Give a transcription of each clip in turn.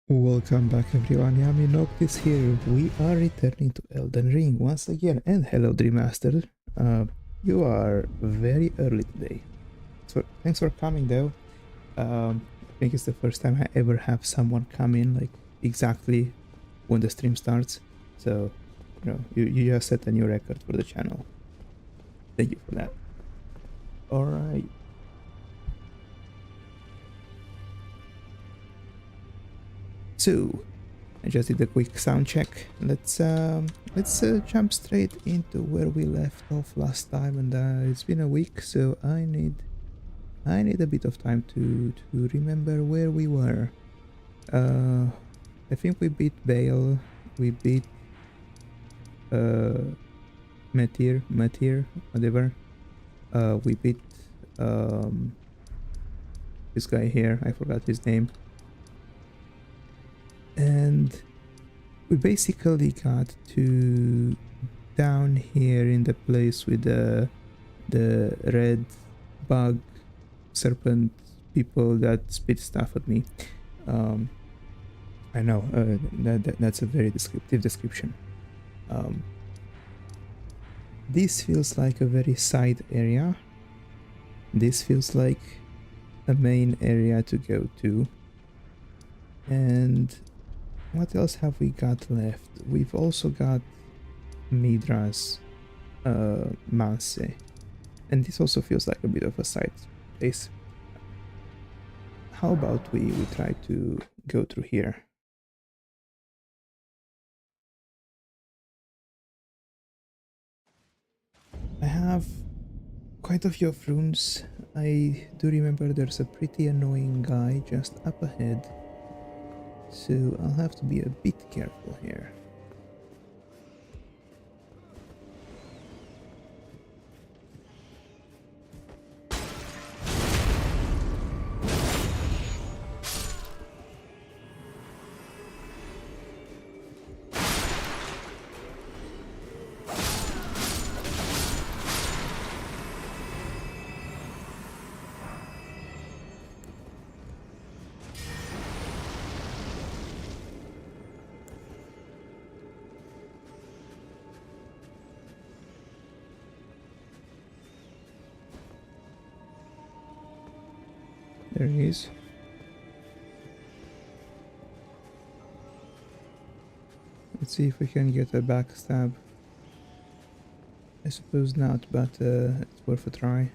Welcome back everyone, Yami Noctis here. We are returning to Elden Ring once again, and hello Dreammaster. You are very early today. So thanks for coming though. I think it's the first time I ever have someone come in like exactly when the stream starts. So, you just set a new record for the channel. Thank you for that. Alright. So, I just did a quick sound check. Let's jump straight into where we left off last time, and it's been a week, so I need a bit of time to remember where we were. I think we beat Bale, we beat Metir, whatever. We beat this guy here. I forgot his name. And we basically got to down here in the place with the red bug serpent people that spit stuff at me. I know that's a very descriptive description. This feels like a very side area. This feels like a main area to go to. And what else have we got left? We've also got Midra's Manse, and this also feels like a bit of a side place. How about we try to go through here? I have quite a few of runes. I do remember there's a pretty annoying guy just up ahead, so I'll have to be a bit careful here. There he is. Let's see if we can get a backstab. I suppose not, but it's worth a try.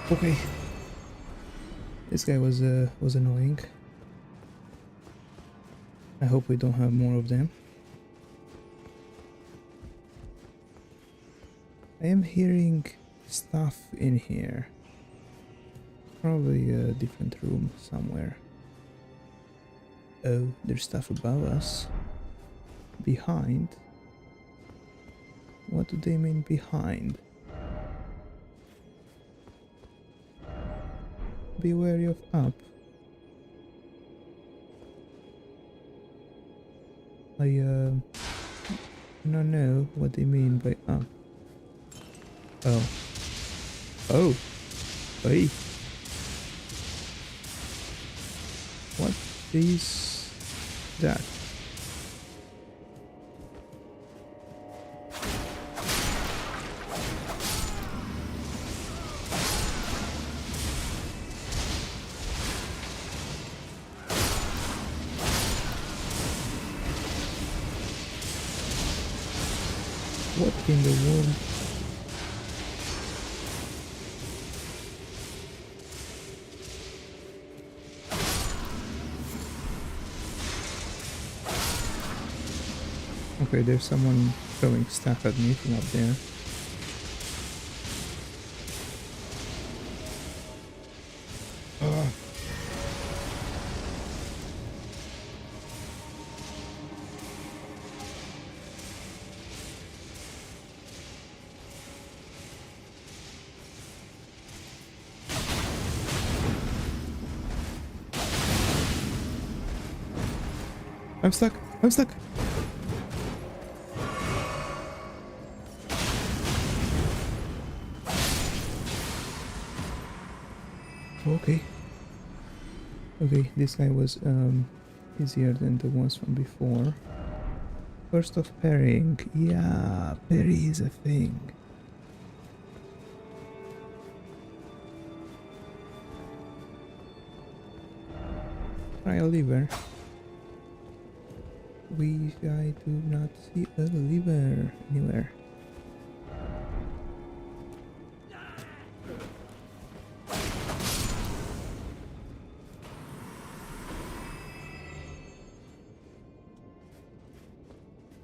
Okay, this guy was annoying. I hope we don't have more of them. I am hearing stuff in here. Probably a different room somewhere. Oh, there's stuff above us. Behind? What do they mean behind? Be wary of up. I don't know what they mean by up. Oh. Oh. Hey. What is that? What in the world? Okay, there's someone throwing stuff at me from up there. Oh. I'm stuck! I'm stuck! Okay. Okay, this guy was easier than the ones from before. First of parrying. Yeah, parry is a thing. Try a lever. I do not see a lever anywhere.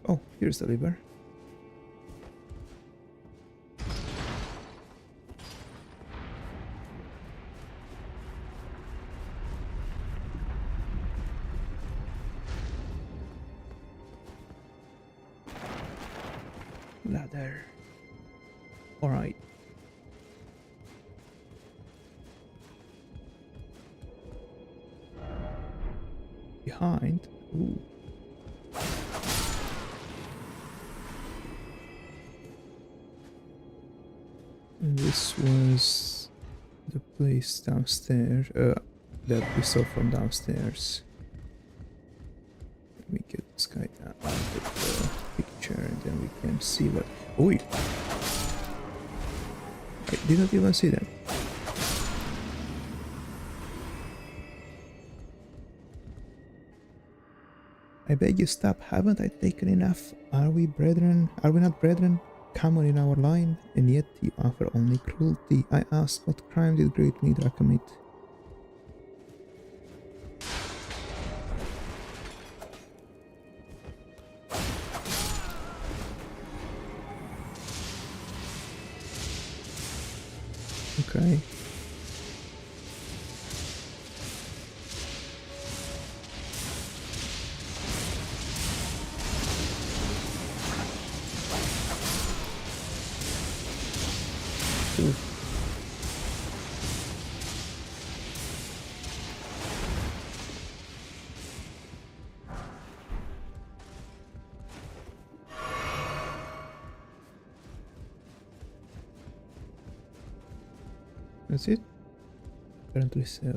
Oh, here's the lever. Ladder. Alright. Behind. Ooh. And this was the place downstairs that we saw from downstairs. Let me get this guy down out of the picture and then we can see what. Oi! I didn't even see them. I beg you stop, haven't I taken enough? Are we brethren? Are we not brethren? Common in our line, and yet you offer only cruelty. I ask, what crime did great Mithra commit? Okay. Ooh. That's it? Apparently so.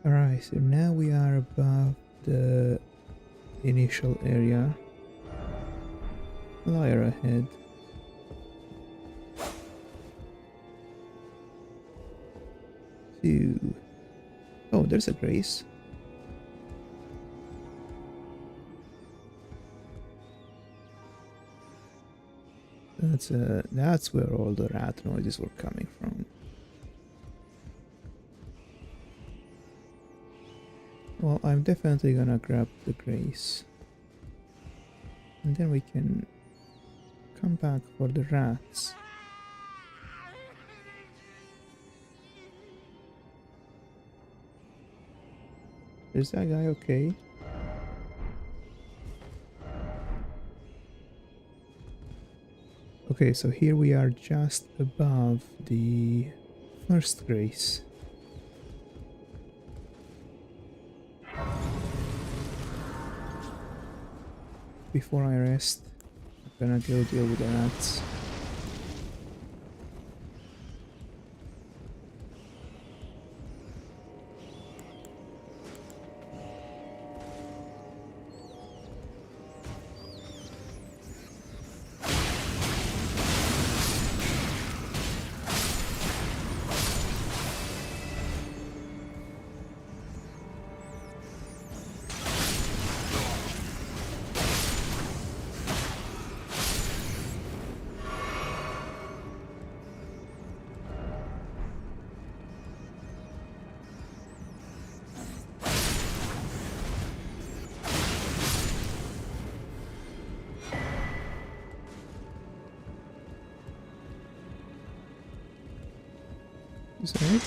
Alright, so now we are above the initial area. Liar ahead. Phew. Oh, there's a grace. That's where all the rat noises were coming from. Well, I'm definitely gonna grab the grace. And then we can come back for the rats. Is that guy okay? Okay, so here we are just above the first grace. Before I rest, I'm gonna go deal with the rats. Is that it?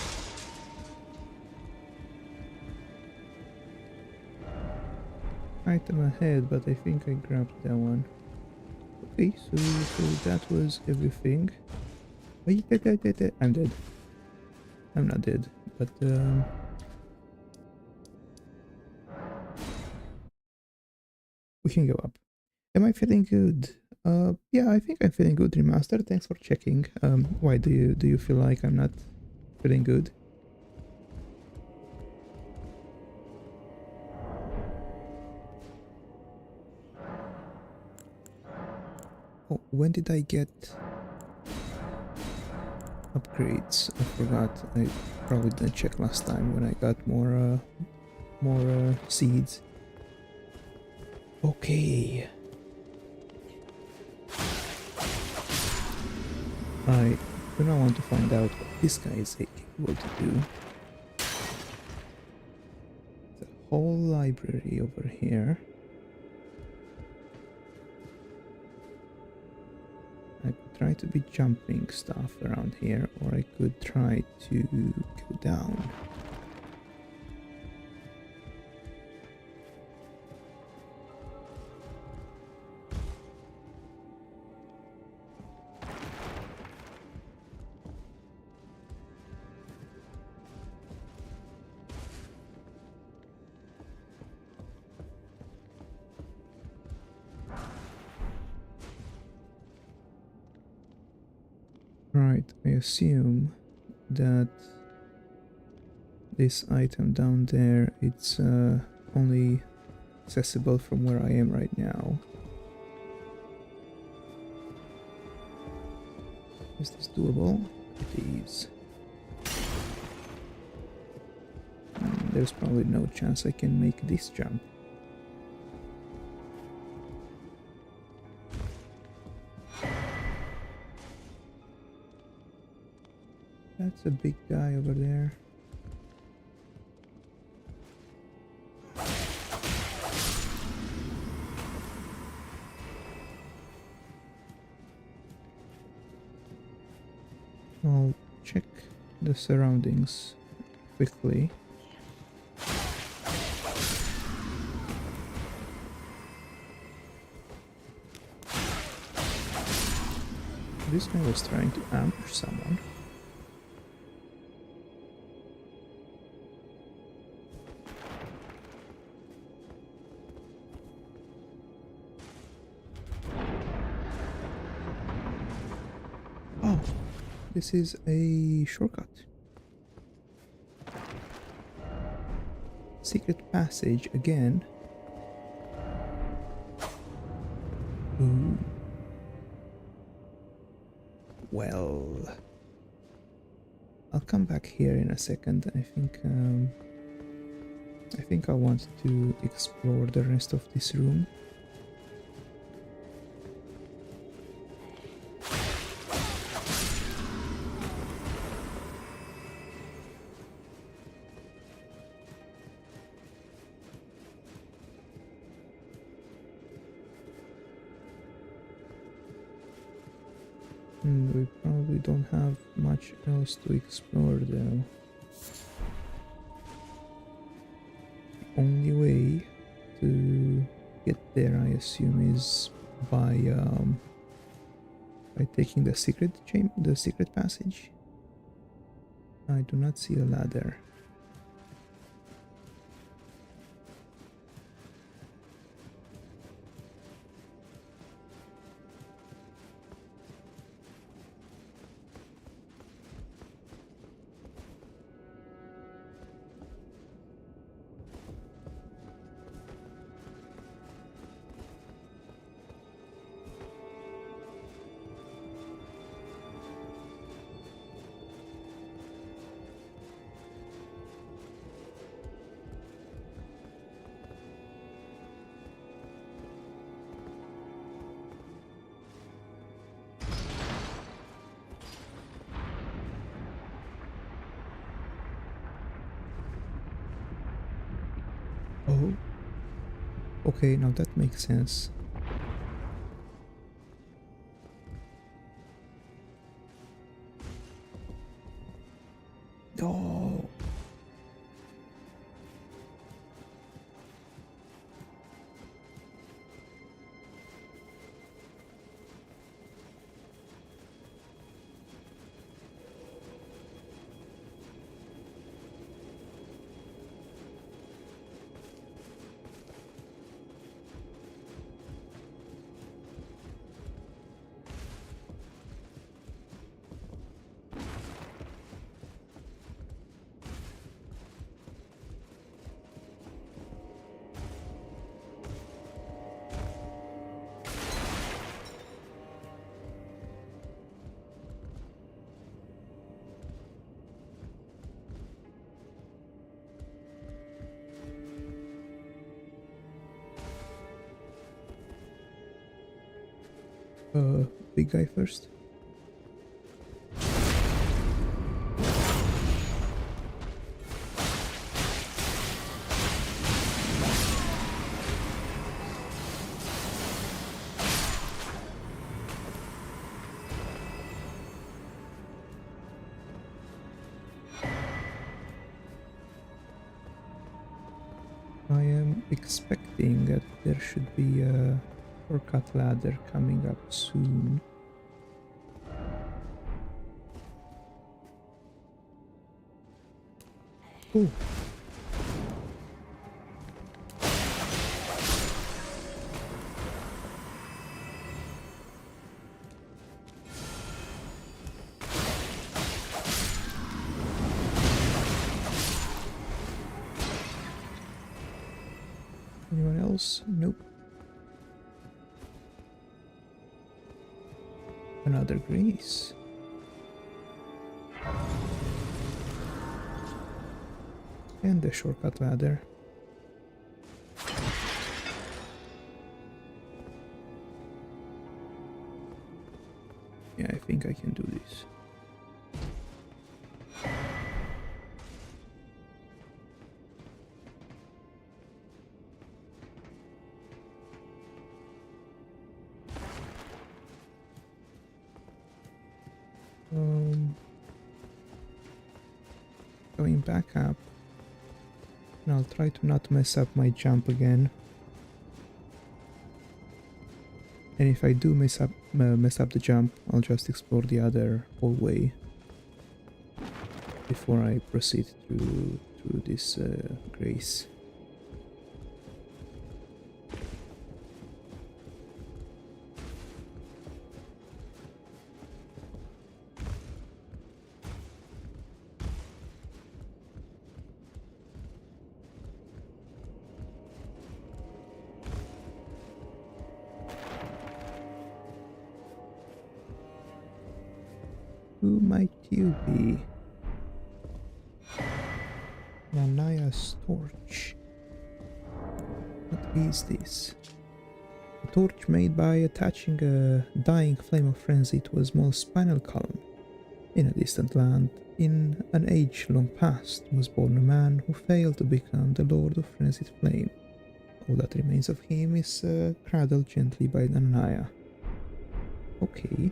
Item ahead, but I think I grabbed that one. Okay, so that was everything. I'm dead. I'm not dead, but we can go up. Am I feeling good? Yeah, I think I'm feeling good, Remaster. Thanks for checking. Why do you feel like I'm not feeling good? Oh, when did I get upgrades? I forgot. I probably didn't check last time when I got more seeds. Okay. I do not want to find out what this guy is able to do. The whole library over here. I could try to be jumping stuff around here, or I could try to go down. Right, I assume that this item down there, it's only accessible from where I am right now. Is this doable? It is. There's probably no chance I can make this jump. That's a big guy over there. I'll check the surroundings quickly. This guy was trying to ambush someone. Oh, this is a shortcut. Secret passage again. Ooh. Well, I'll come back here in a second. I think I want to explore the rest of this room. We probably don't have much else to explore though. The only way to get there, I assume, is by taking the secret passage. I do not see a ladder. Oh, okay, now that makes sense. Oh. Big guy first. I am expecting that there should be a shortcut ladder coming up soon. Oh. Anyone else? Nope. Another grace. And the shortcut ladder. Yeah, I think I can do this. Going back up, and I'll try to not mess up my jump again. And if I do mess up the jump, I'll just explore the other hallway before I proceed through this grace. Who might you be? Nanaya's torch. What is this? A torch made by attaching a dying flame of frenzy to a small spinal column. In a distant land, in an age-long past, was born a man who failed to become the Lord of Frenzied Flame. All that remains of him is cradled gently by Nanaya. Okay.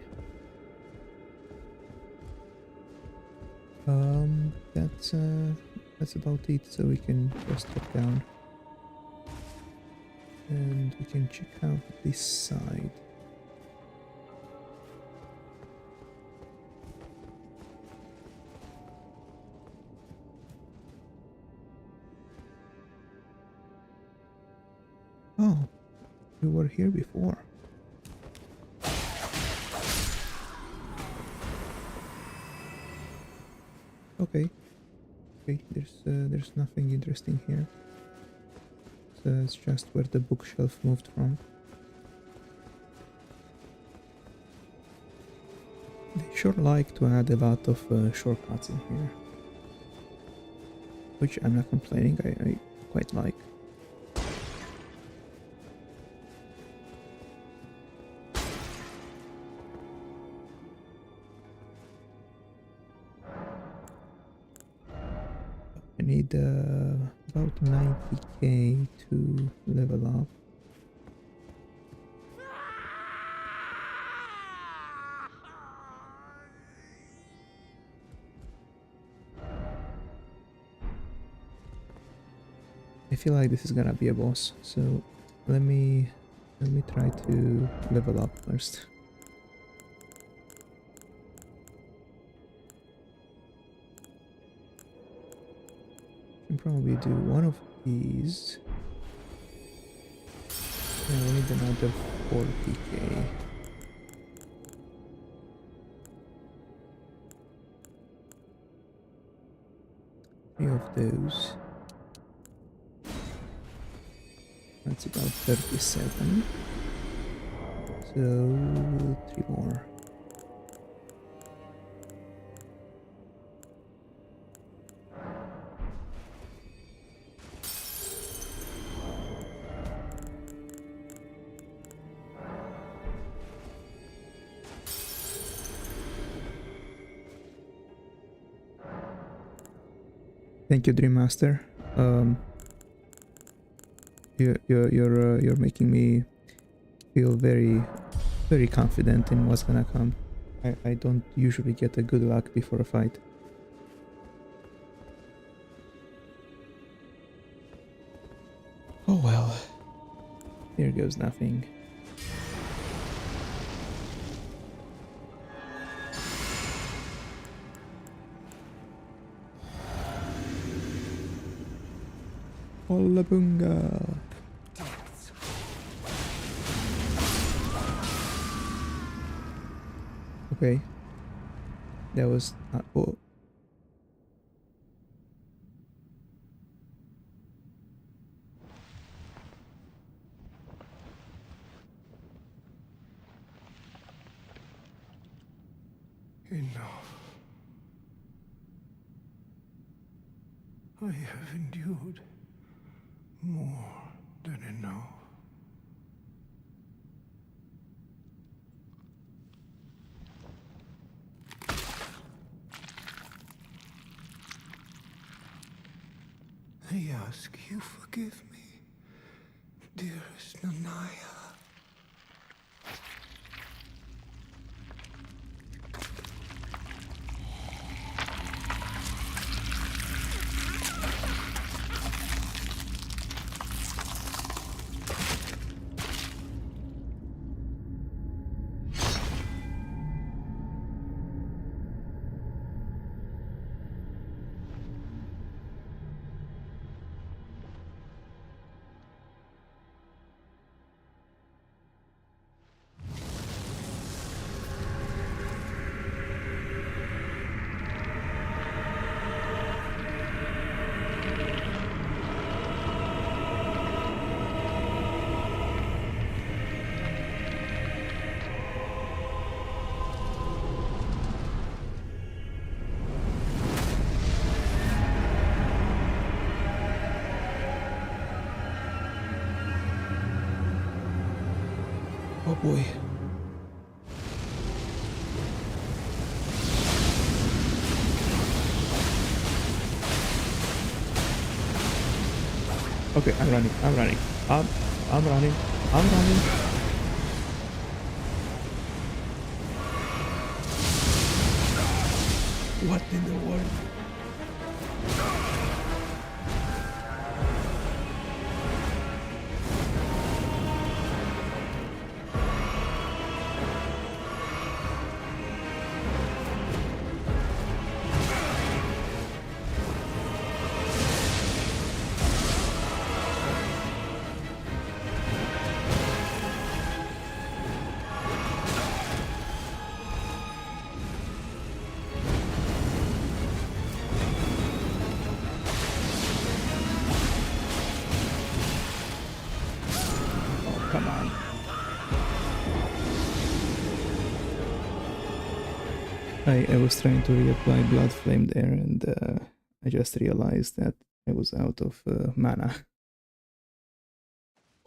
That's about it, so we can just drop down. And we can check out this side. Oh, we were here before. Okay. Okay, there's nothing interesting here. So it's just where the bookshelf moved from. They sure like to add a lot of shortcuts in here, which I'm not complaining, I quite like. I need about 90k to level up. I feel like this is gonna be a boss, so let me try to level up first. Can probably do one of these. Yeah, we need another 40k. Three of those. That's about 37. So 3 more. Thank you, Dream Master. You're making me feel very confident in what's gonna come. I don't usually get a good luck before a fight. Oh well. Here goes nothing. Ollabunga! Okay. That was not... Oh. Enough. I have endured more than enough. I ask you forgive me, dearest Nanaya. Oh boy. Okay, I'm running. I'm running. I'm running. I'm running. What in the world? Come on. I was trying to reapply Blood Flame there, and I just realized that I was out of mana.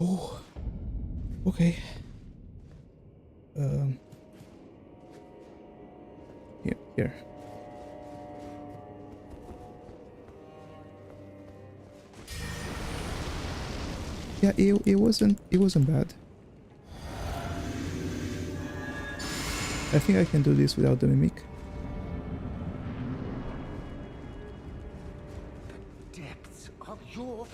Oh, okay. Here. Yeah, it wasn't bad. I think I can do this without the mimic. The depths of your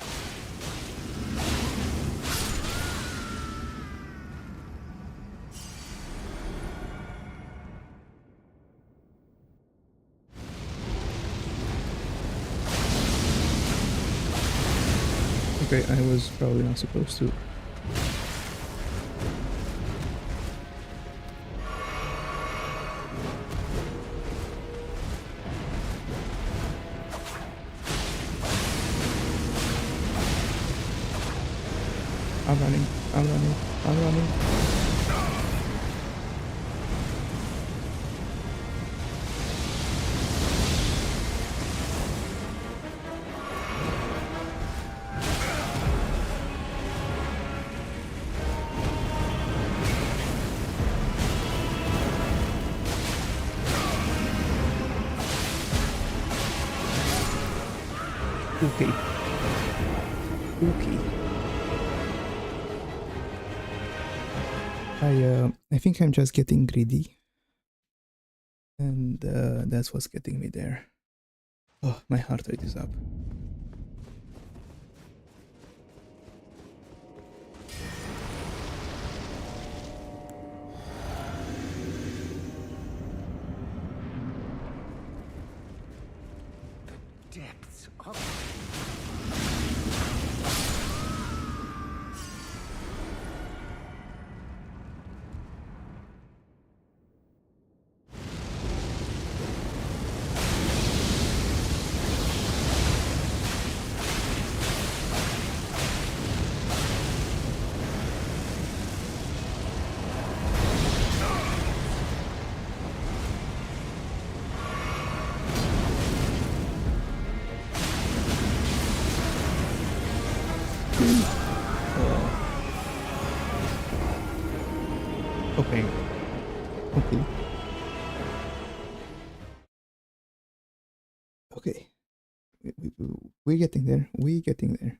Okay, I was probably not supposed to. I'm running, I'm running, I'm running. Okay. Okay. I think I'm just getting greedy. And that's what's getting me there. Oh, my heart rate is up. Depths of Okay. Okay. Okay. We're getting there. We're getting there.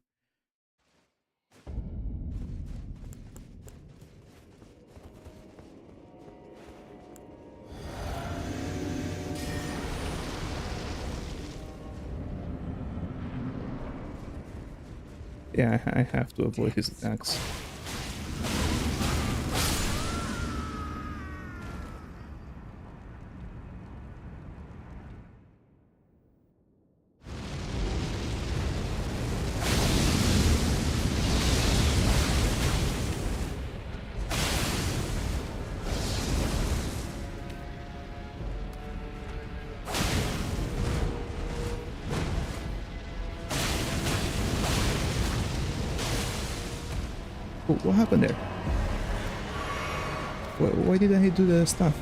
Yeah, I have to avoid his attacks. Oh, what happened there? Why didn't he do the stuff?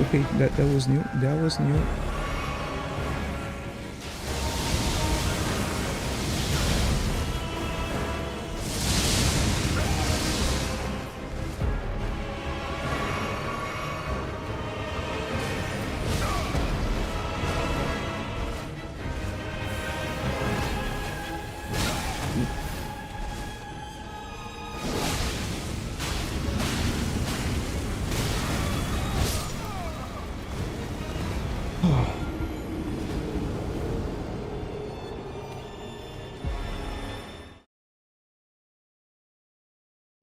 Okay, that was new. That was new.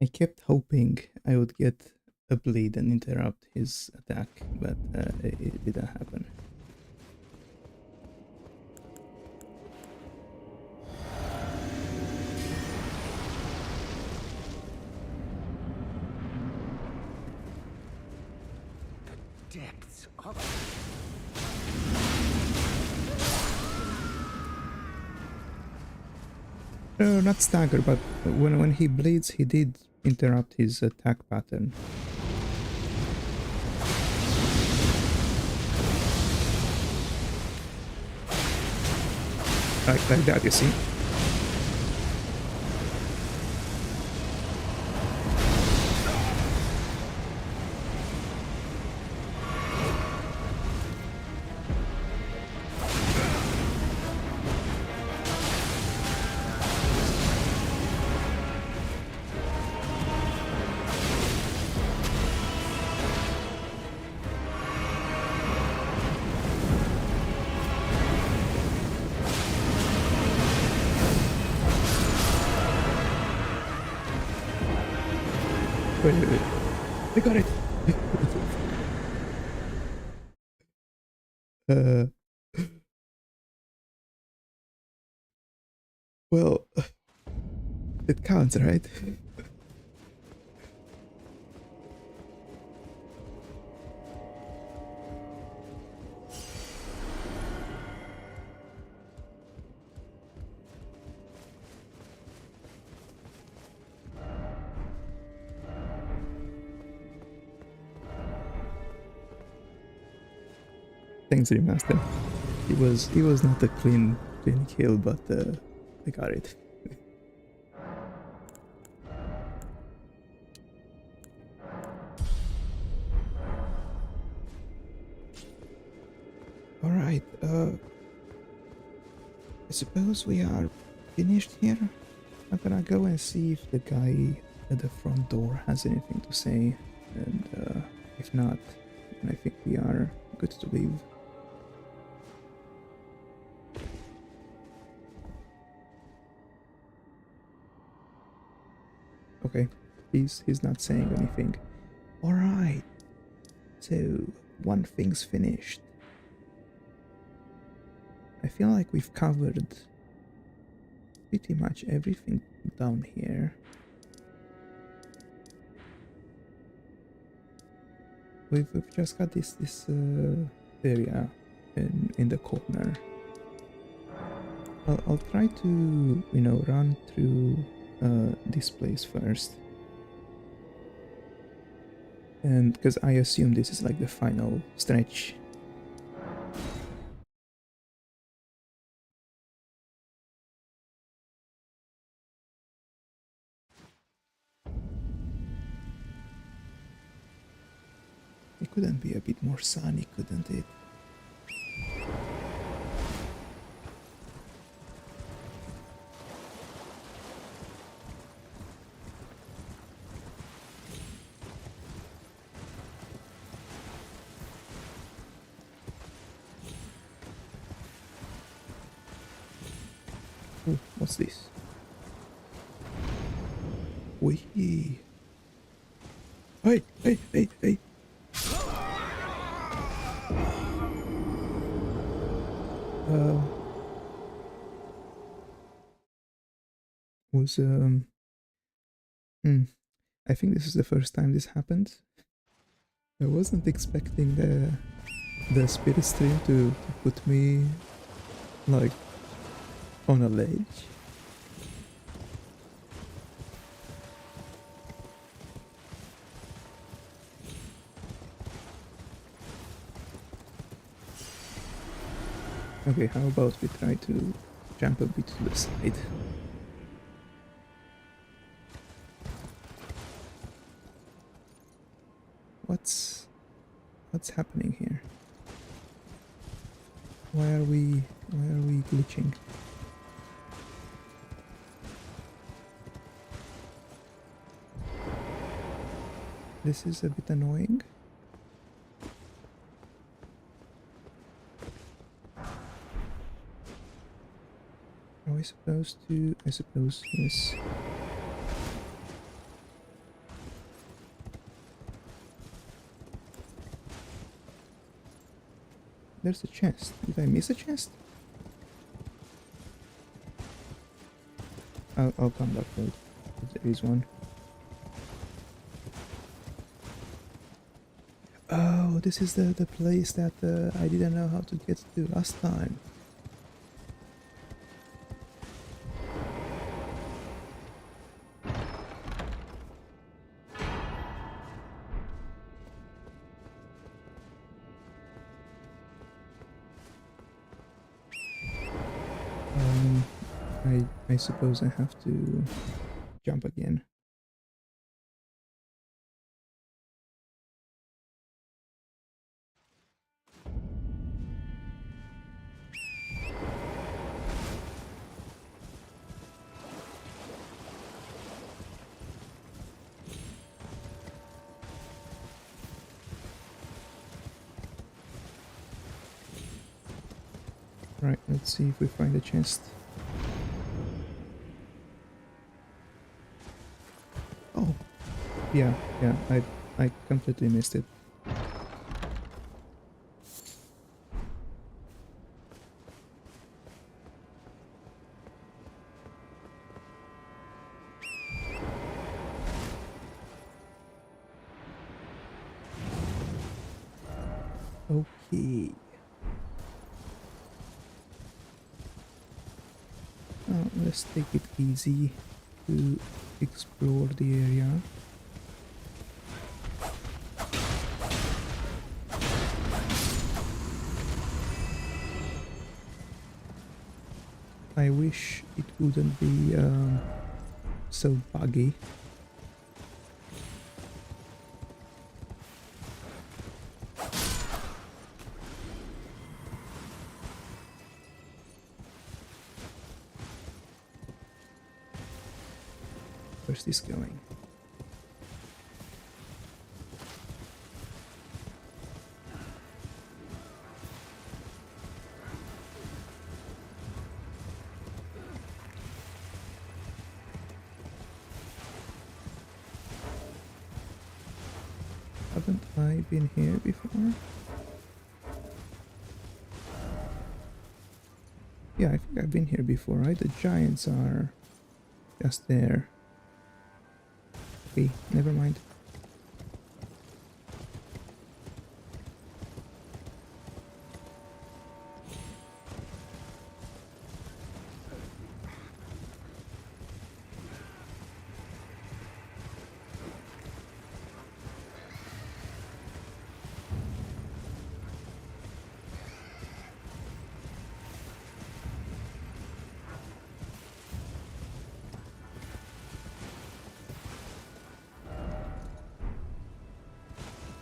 I kept hoping I would get a bleed and interrupt his attack, but it didn't happen. depths of No, not stagger, but when he bleeds, he did interrupt his attack pattern. Like that, you see? Wait. I got it! Uh, well, it counts, right? Thanks, remaster. It was not a clean kill, but I got it. All right. I suppose we are finished here. I'm gonna go and see if the guy at the front door has anything to say, and if not, then I think we are good to leave. Okay, he's not saying anything. All right. So one thing's finished. I feel like we've covered pretty much everything down here. We've just got this area in the corner. I'll try to run through this place first, and because I assume this is like the final stretch. It couldn't be a bit more sunny, couldn't it? Oh, what's this? Wee! Hey, hey, hey, hey! Uh, was hmm, I think this is the first time this happened. I wasn't expecting the spirit stream to put me like on a ledge. Okay, how about we try to jump a bit to the side? What's happening here? Why are we glitching? This is a bit annoying. Are we supposed to? I suppose yes. There's a chest. Did I miss a chest? I'll come back to it. There is one. Oh, this is the place that I didn't know how to get to last time. I suppose I have to jump again. Right, let's see if we find a chest. Oh, yeah, I completely missed it. Okay. Let's take it easy to explore the area. I wish it wouldn't be so buggy. Where's this going? Haven't I been here before? Yeah, I think I've been here before, right? The giants are just there. Okay, never mind.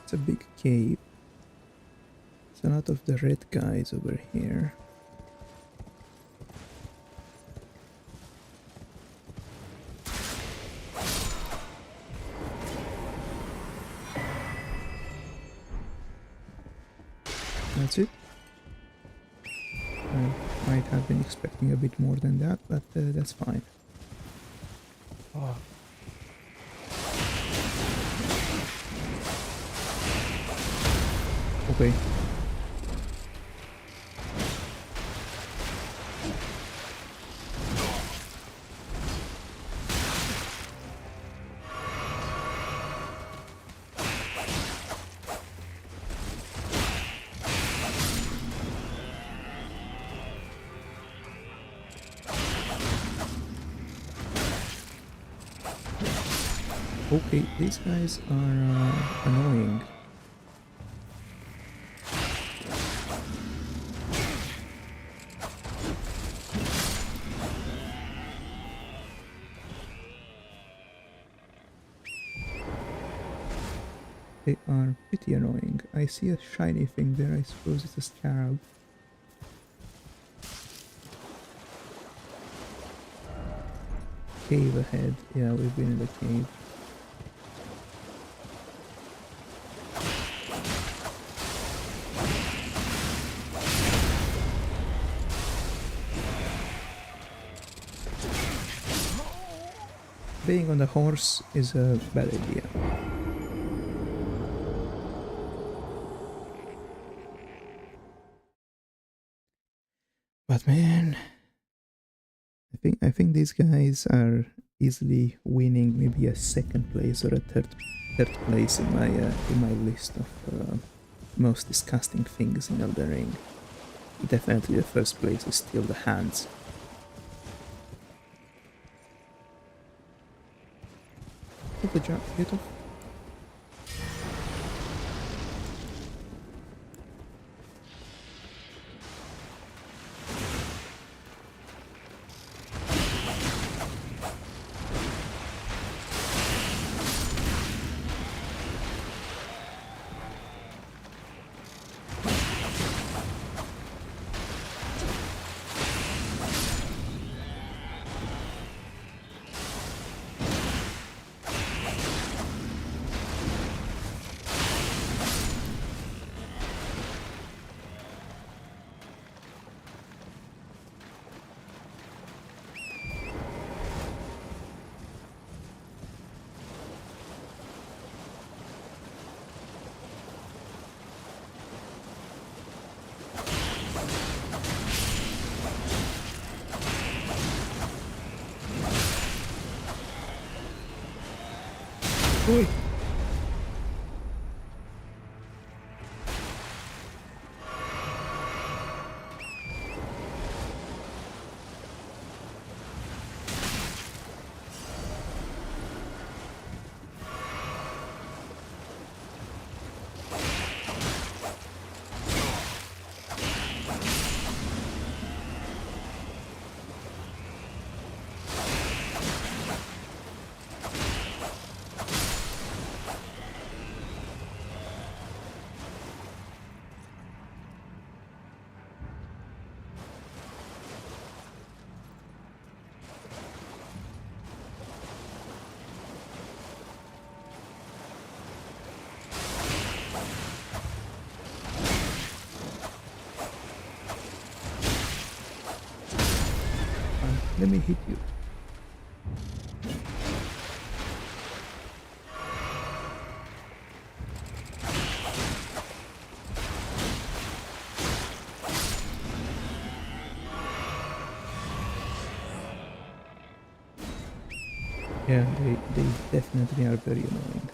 It's a big cave. There's a lot of the red guys over here. That's it. I might have been expecting a bit more than that, but that's fine. Oh. Okay. Okay, these guys are annoying. They are pretty annoying. I see a shiny thing there, I suppose it's a scarab. Cave ahead. Yeah, we've been in the cave. Being on the horse is a bad idea. But man, I think these guys are easily winning maybe a second place or a third place in my list of most disgusting things in Elden Ring. Definitely the first place is still the hands. Get the jump, get off. Oi. Let me hit you. Yeah, they definitely are very annoying.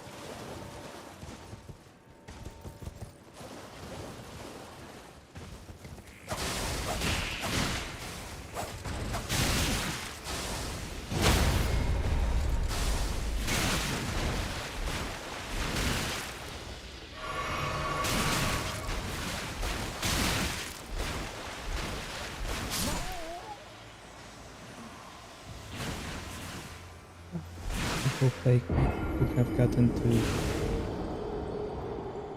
I hope I could have gotten to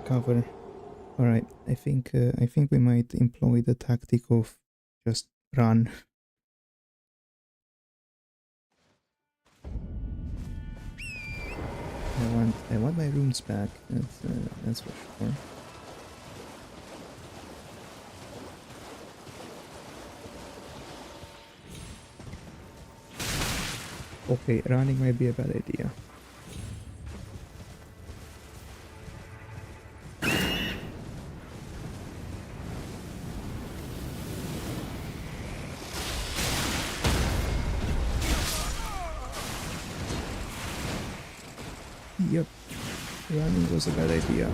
cover. Alright, I think we might employ the tactic of just run. I want my runes back. That's for sure. Okay, running might be a bad idea. Yep, running was a bad idea.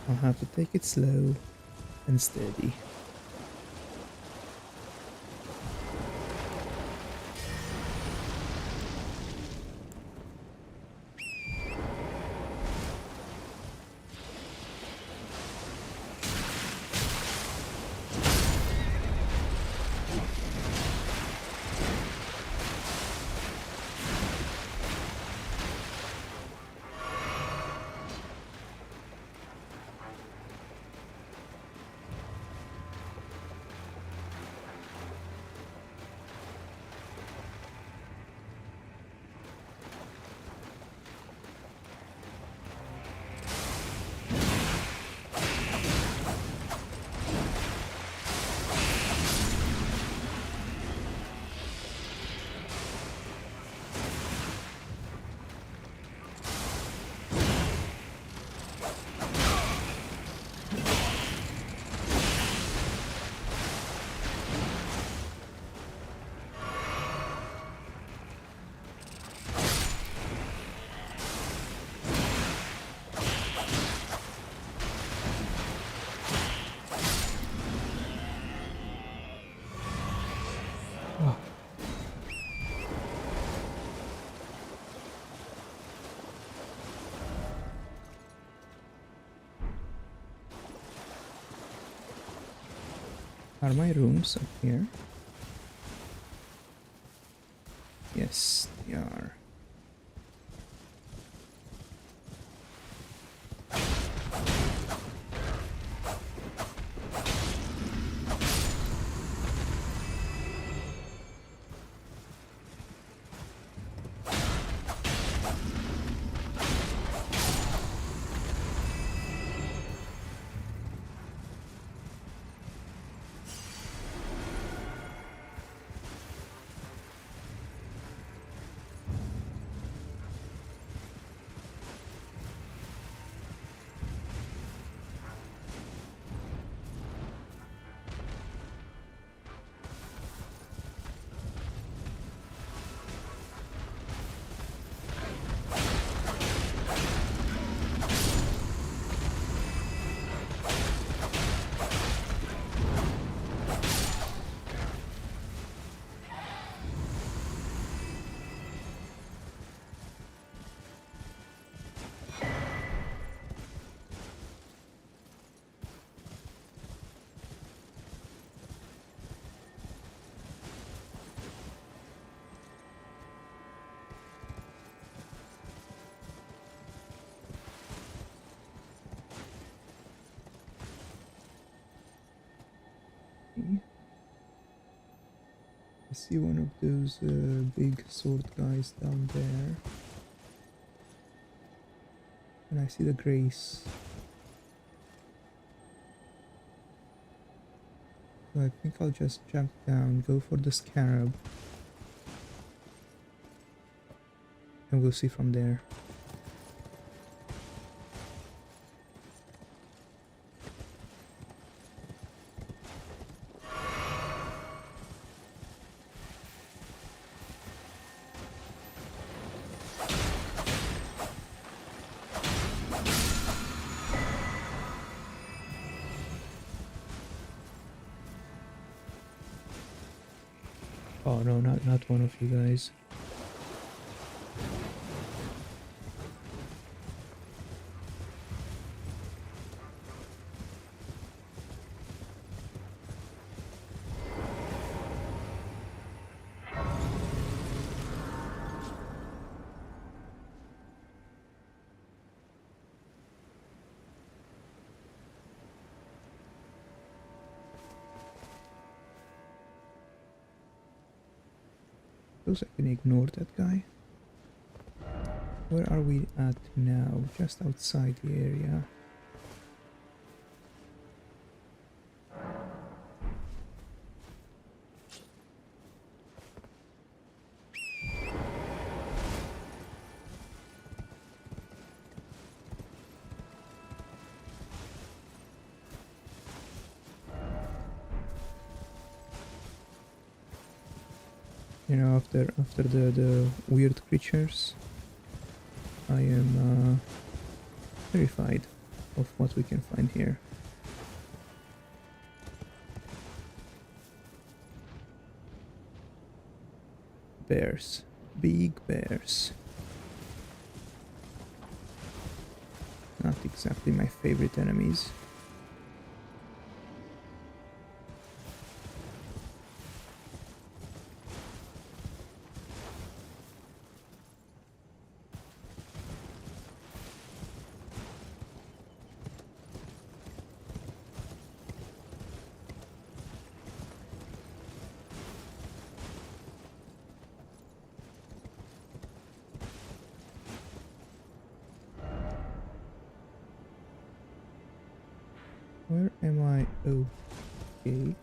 I'll have to take it slow and steady. Oh. Are my rooms up here? Yes, they are. see one of those big sword guys down there. And I see the grace. So I think I'll just jump down, go for the scarab. And we'll see from there. Oh no, not one of you guys. Suppose I can ignore that guy. Where are we at now? Just outside the area. You know, after the weird creatures, I am terrified of what we can find here. Bears. Big bears. Not exactly my favorite enemies. Where am I? Okay.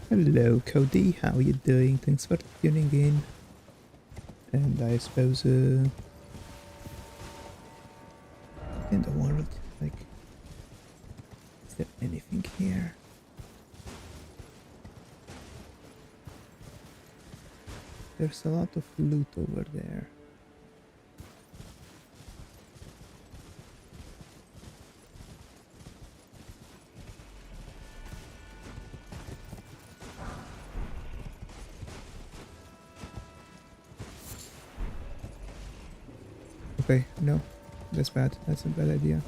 Hello Cody, how are you doing? Thanks for tuning in. And I suppose in the world, like, is there anything here? There's a lot of loot over there. Okay, no, that's bad. That's a bad idea.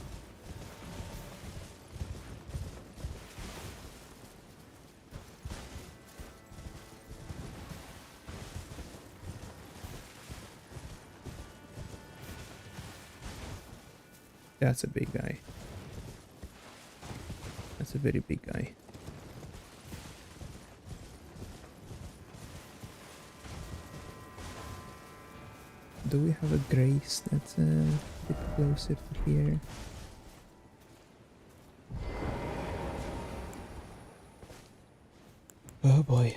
That's a big guy. That's a very big guy. Do we have a grace that's a bit closer to here? Oh boy.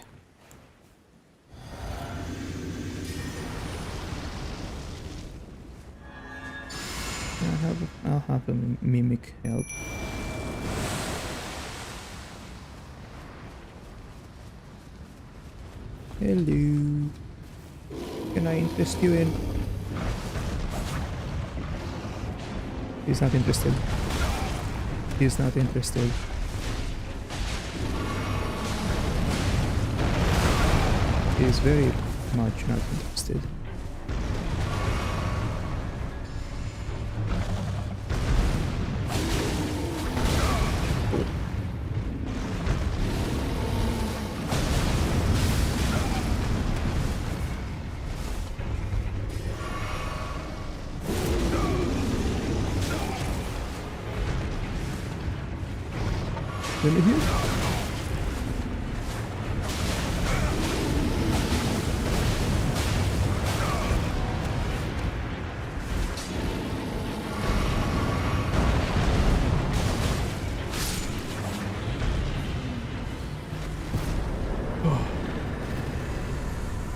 I'll have a mimic help. Hello. can I interest you in? He's not interested. He's not interested. He's very much not interested. Really here?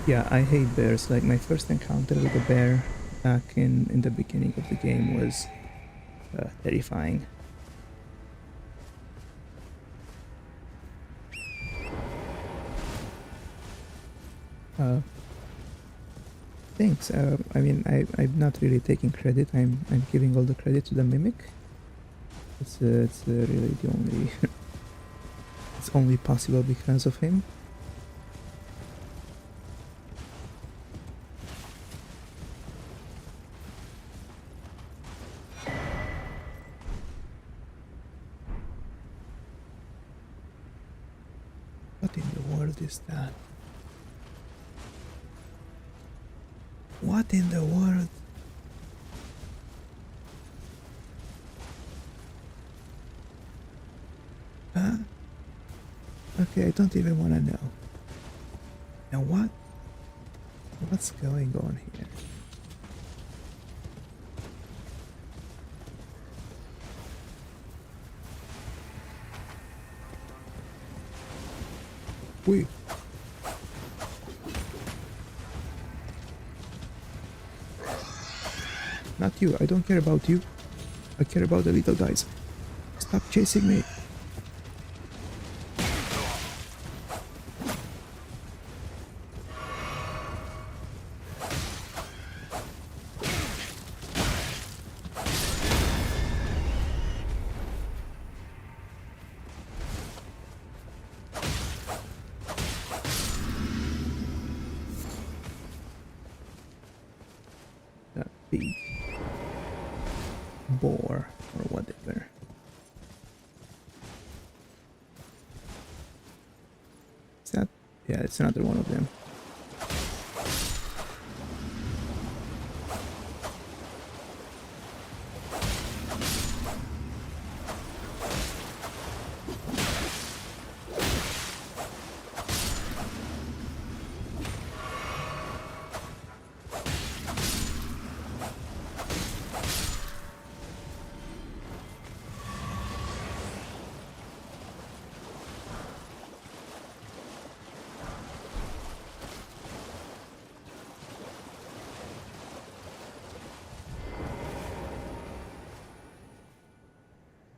Yeah, I hate bears. Like, my first encounter with a bear back in the beginning of the game was terrifying. Thanks. I mean, I'm not really taking credit. I'm giving all the credit to the mimic. It's really the only. It's only possible because of him. What in the world is that? What in the world? Huh? Okay, I don't even want to know. Now what? What's going on here? Wait. Not you. I don't care about you. I care about the little guys. Stop chasing me. That big boar or whatever. Is that? Yeah, it's another one of them.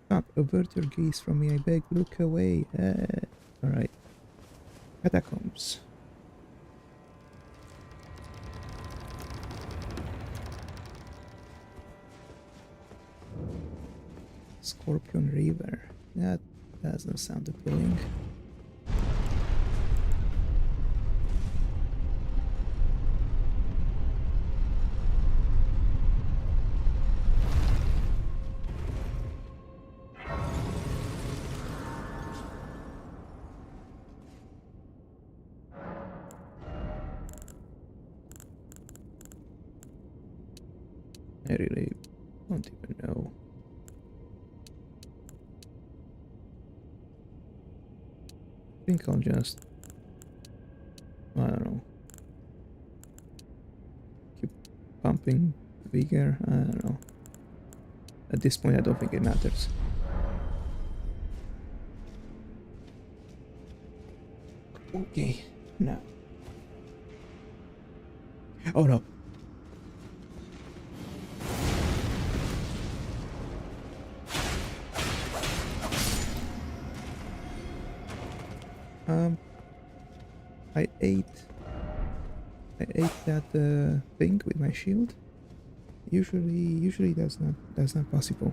Stop, avert your gaze from me, I beg, look away. Alright. Catacombs. Scorpion River. That doesn't sound appealing. I really don't even know. I think I'll just, I don't know, keep pumping vigor. I don't know. At this point, I don't think it matters. Okay, now. Oh no. I ate I ate that thing with my shield. Usually that's not possible.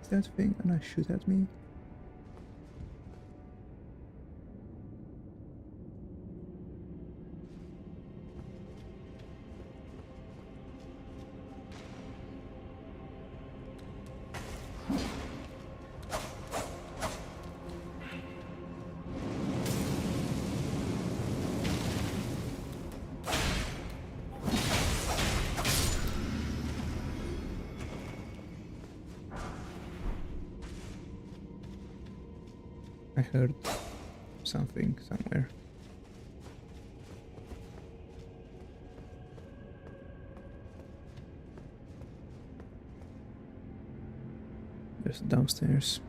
Is that thing gonna shoot at me? I heard something somewhere. There's downstairs.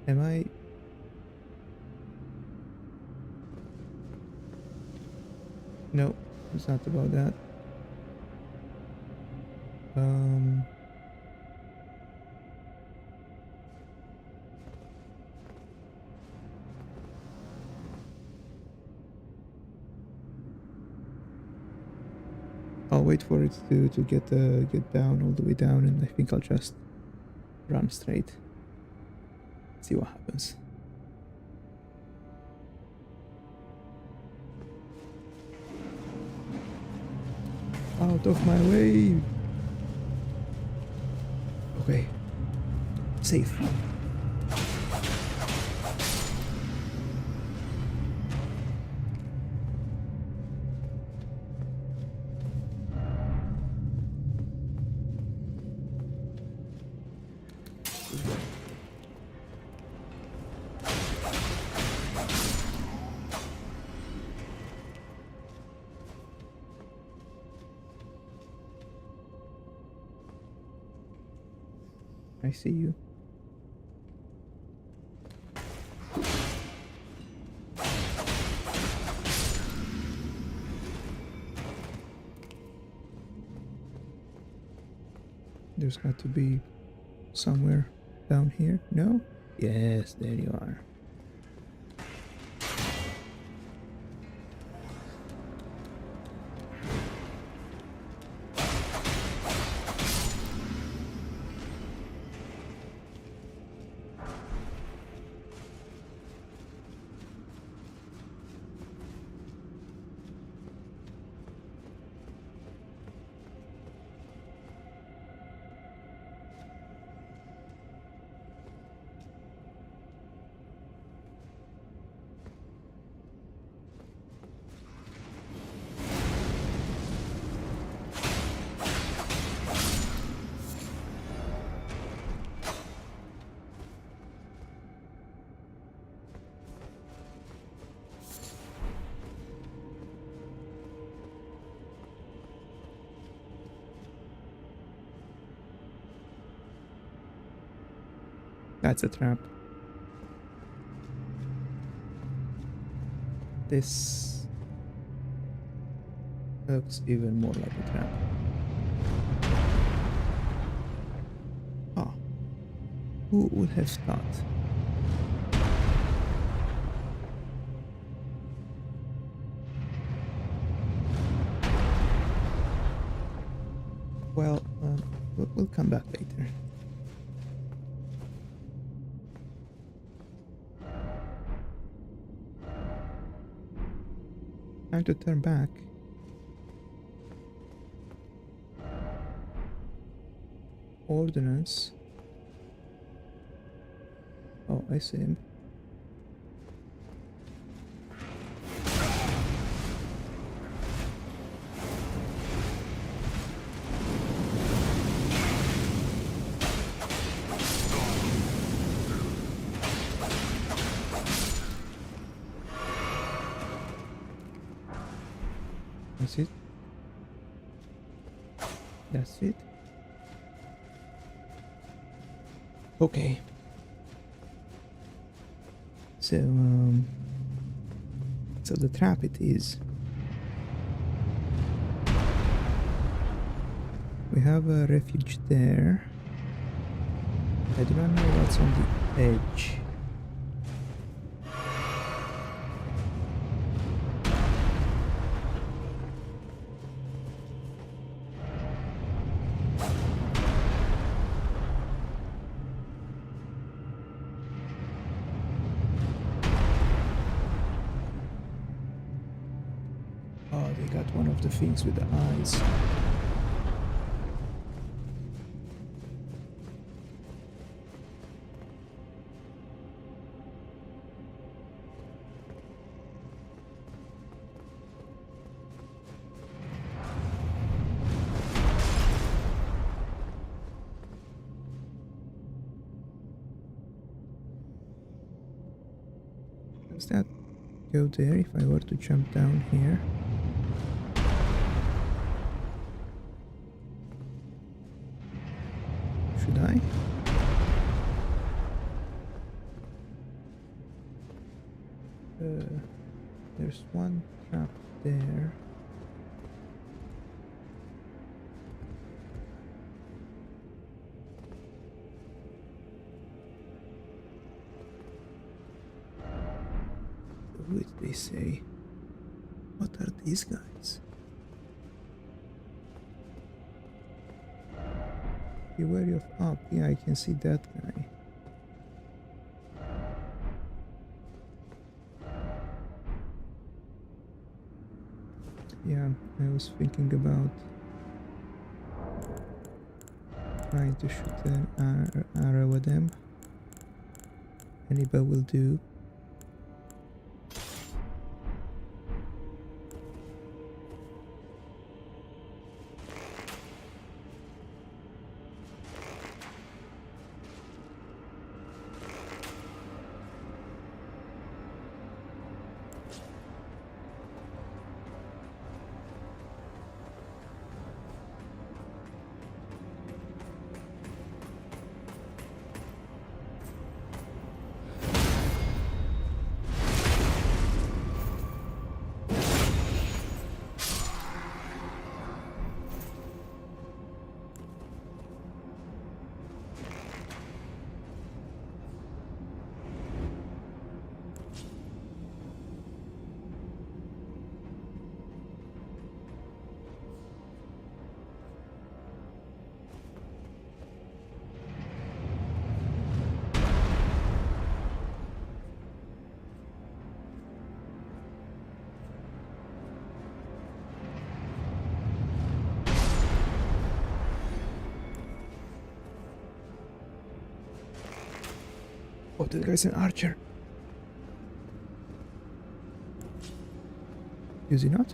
Am I? No, it's not about that. I'll wait for it to get down all the way down, and I think I'll just run straight. See what happens. Out of my way! Okay. Safe. I see you. There's got to be somewhere down here. No? Yes, there you are. That's a trap. This looks even more like a trap. Ah, who would have thought? Well, we'll come back later. Time to turn back. Ordnance. Oh, I see him. That's it. That's it. Okay. So the trap it is. We have a refuge there. I do not know what's on the edge. Oh, they got one of the things with the eyes. Does that go there if I were to jump down here? Should I? There's one trap there. Who did they say? What are these guys? Be wary of up. Yeah, I can see that guy. Yeah, I was thinking about trying to shoot an arrow at them. Any bow will do. Oh, that guy's an archer. Is he not?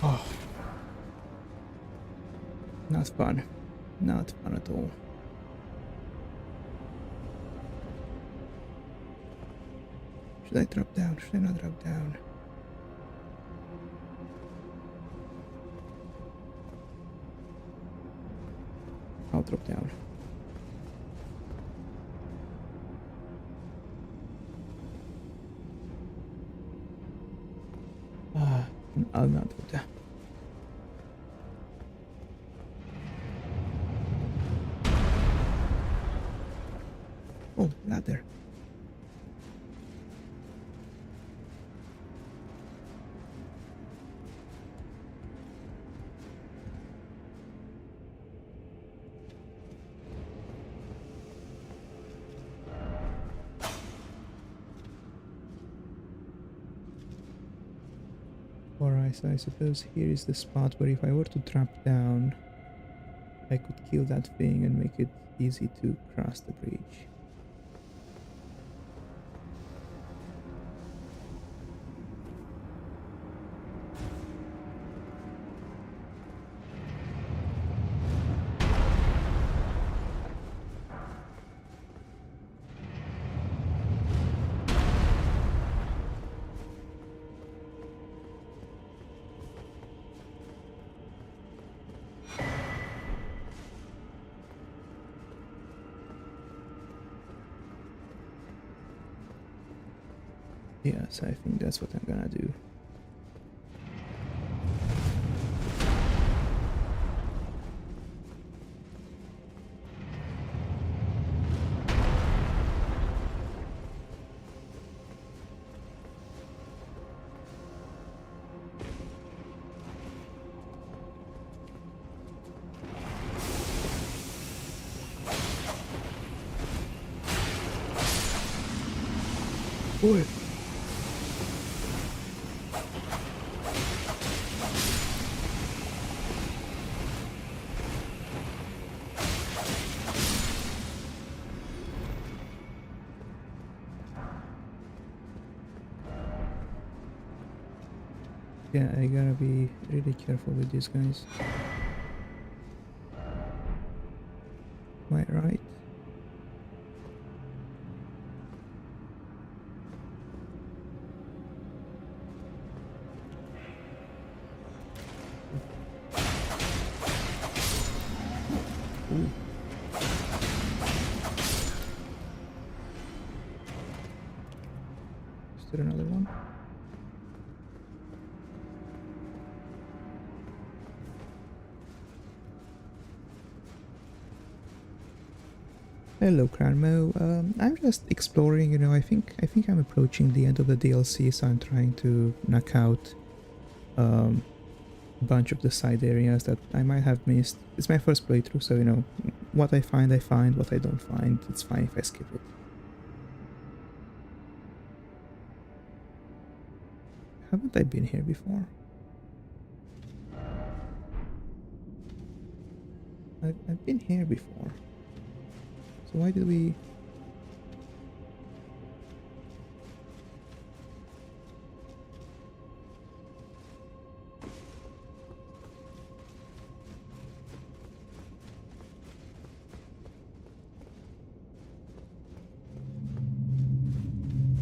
Oh. Not fun. Not fun at all. Should I drop down? Should I not drop down? I'll drop down. I'll not drop down. Oh, ladder. Alright, so I suppose here is the spot where if I were to drop down, I could kill that thing and make it easy to cross the bridge. Yes, I think that's what I'm gonna do. Boy. Yeah, I gotta be really careful with these guys. Am I right? Ooh. Is there another one? Hello, Cranmo. I'm just exploring. You know, I think I'm approaching the end of the DLC, so I'm trying to knock out a bunch of the side areas that I might have missed. It's my first playthrough, so you know, what I find, I find. What I don't find, it's fine if I skip it. Haven't I been here before? I've been here before. So why did we...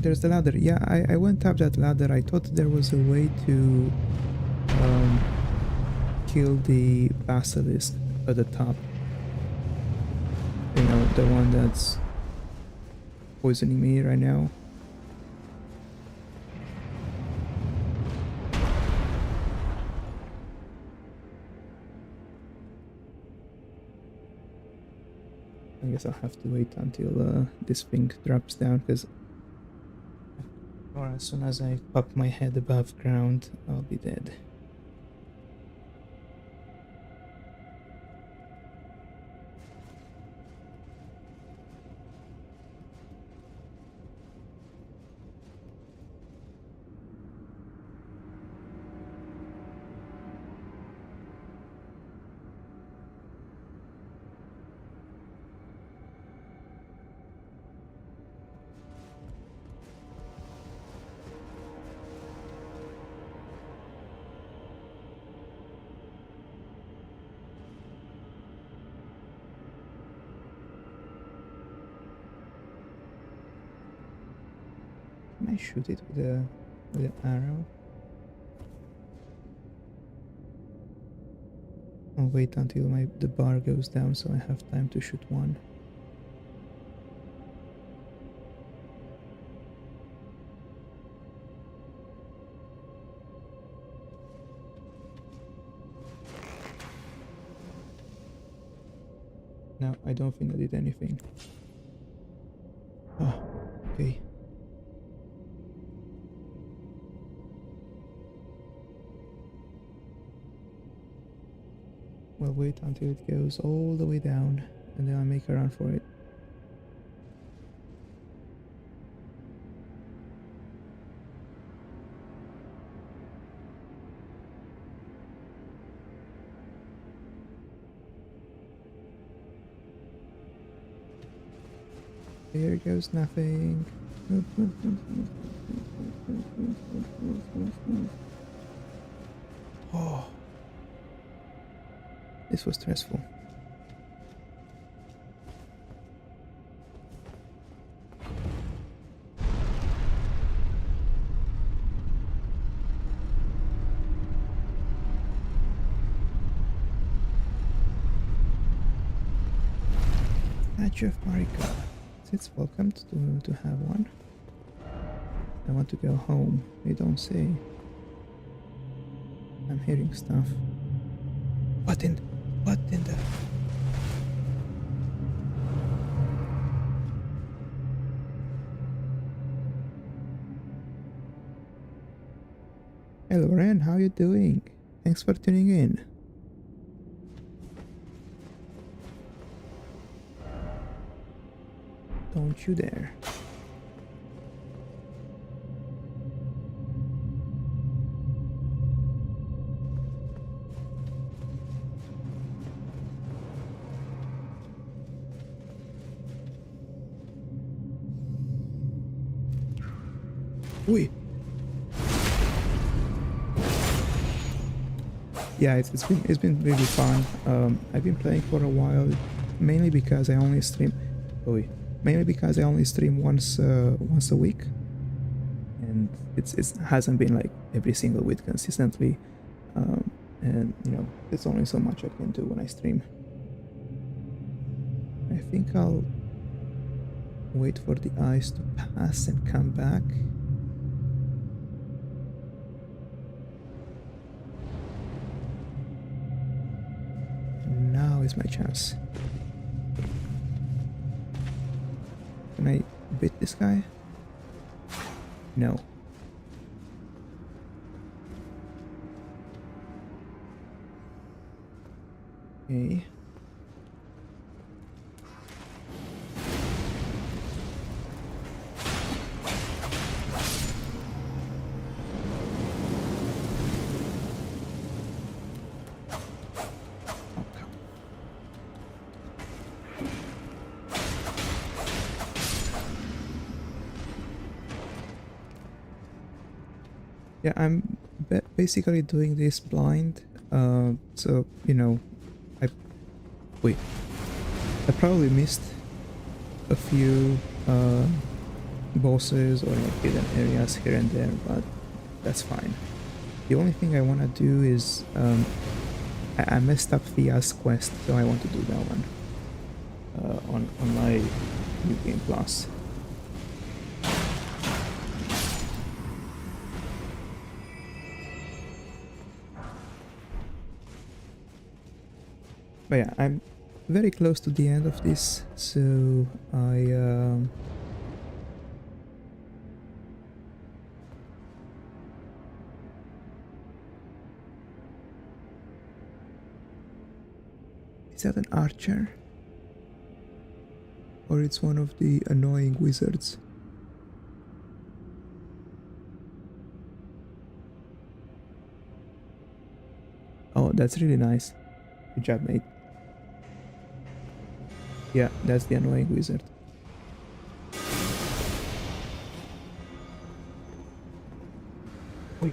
There's the ladder. Yeah, I went up that ladder. I thought there was a way to kill the basilisk at the top. You know, the one that's poisoning me right now. I guess I'll have to wait until this thing drops down, because or as soon as I pop my head above ground, I'll be dead. Can I shoot it with an arrow? I'll wait until the bar goes down so I have time to shoot one. No, I don't think I did anything. Oh, okay. We'll wait until it goes all the way down, and then I'll make a run for it. There goes nothing. Oh, this was stressful. Statue of Marika. It's welcome to have one. I want to go home. They don't say. I'm hearing stuff. What in the... Hello Ren, how you doing? Thanks for tuning in. Don't you dare. Oi. Yeah, it's been really fun. I've been playing for a while, mainly because I only stream. Mainly because I only stream once a week, and it hasn't been like every single week consistently, and you know, there's only so much I can do when I stream. I think I'll wait for the ice to pass and come back. Now is my chance. Can I beat this guy? No. Okay. Yeah, I'm basically doing this blind, so, you know, I probably missed a few bosses or like hidden areas here and there, but that's fine. The only thing I want to do is, I messed up Fia's quest, so I want to do that one on my New Game Plus. But yeah, I'm very close to the end of this, so I is that an archer? Or it's one of the annoying wizards? Oh, that's really nice. Good job, mate. Yeah, that's the annoying wizard. Oi.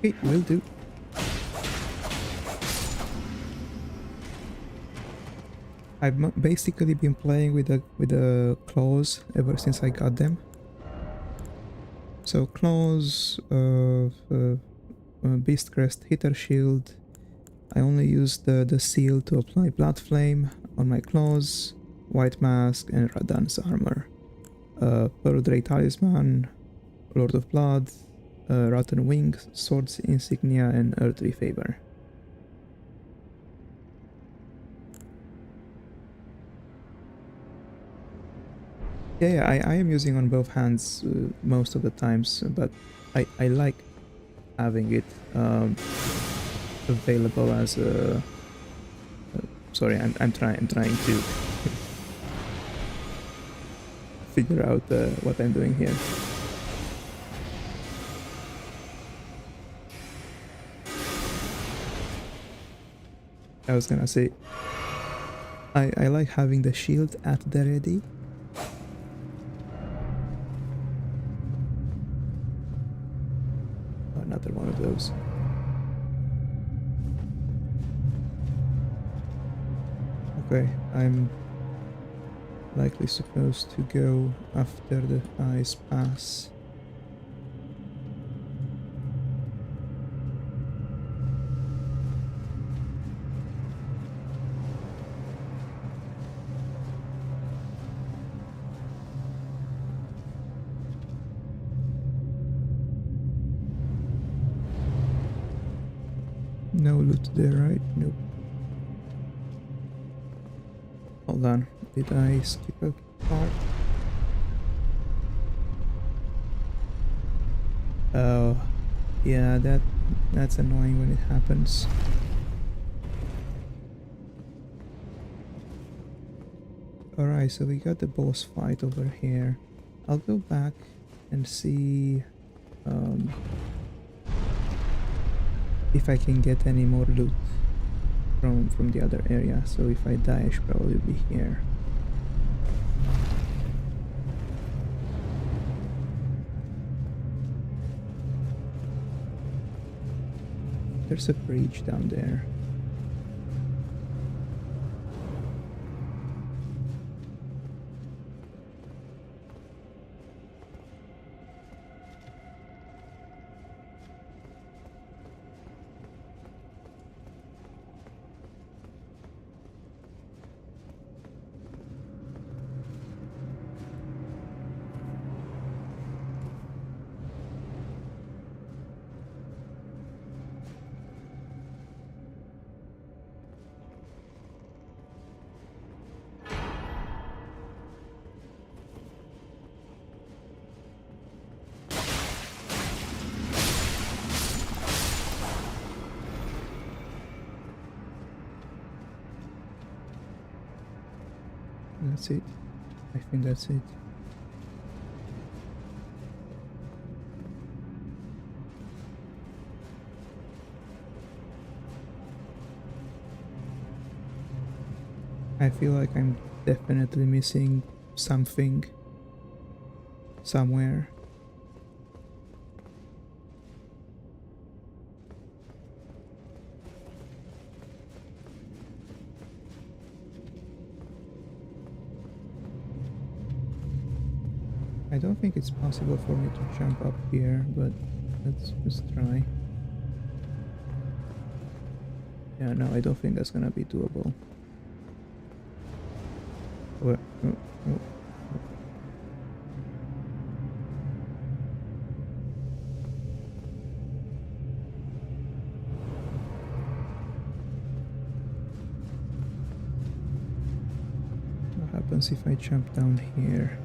Okay, will do. I've basically been playing with the claws ever since I got them. So claws, beast crest, hitter shield. I only use the seal to apply blood flame on my claws, white mask, and Radan's armor. Pearl Dray talisman, Lord of Blood, rotten wing, swords insignia, and earthly favor. Yeah, I am using on both hands most of the times, but I like having it available as a. Sorry, I'm trying to figure out what I'm doing here. I was gonna say I like having the shield at the ready. Another one of those. Okay, I'm likely supposed to go after the ice pass. No loot there, right? Nope. Hold on. Did I skip a part? Oh, yeah, that's annoying when it happens. Alright, so we got the boss fight over here. I'll go back and see if I can get any more loot from the other area. So if I die, I should probably be here. There's a breach down there. That's it. I think that's it. I feel like I'm definitely missing something somewhere. I don't think it's possible for me to jump up here, but let's just try. Yeah, no, I don't think that's gonna be doable. What? Oh, oh. What happens if I jump down here?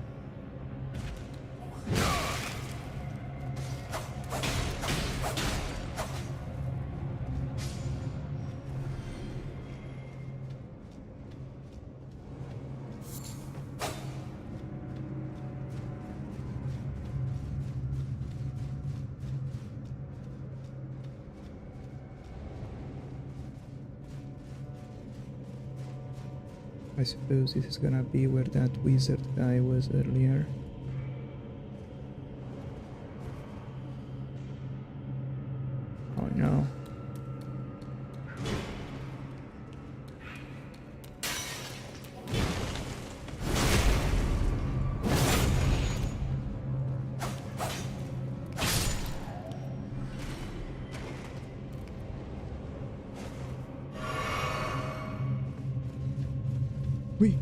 I suppose this is gonna be where that wizard guy was earlier. Oh no. Wait.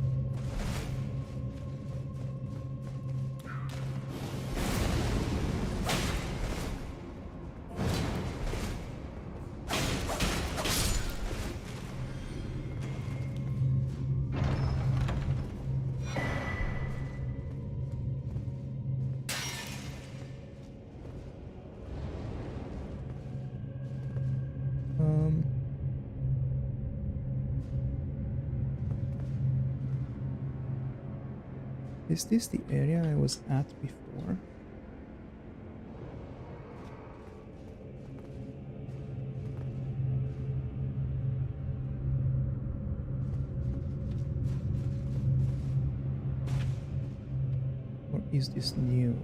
Is this the area I was at before? Or is this new?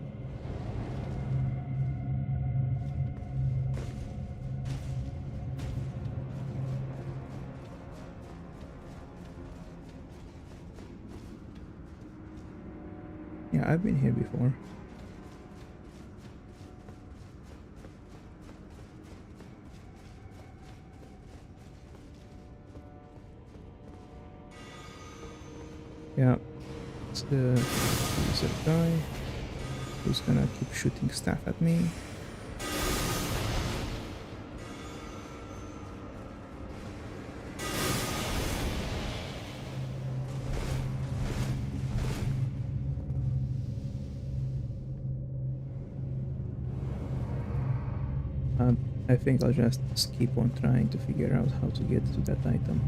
Yeah, I've been here before. Yeah, it's the wizard guy who's gonna keep shooting stuff at me. I think I'll just keep on trying to figure out how to get to that item.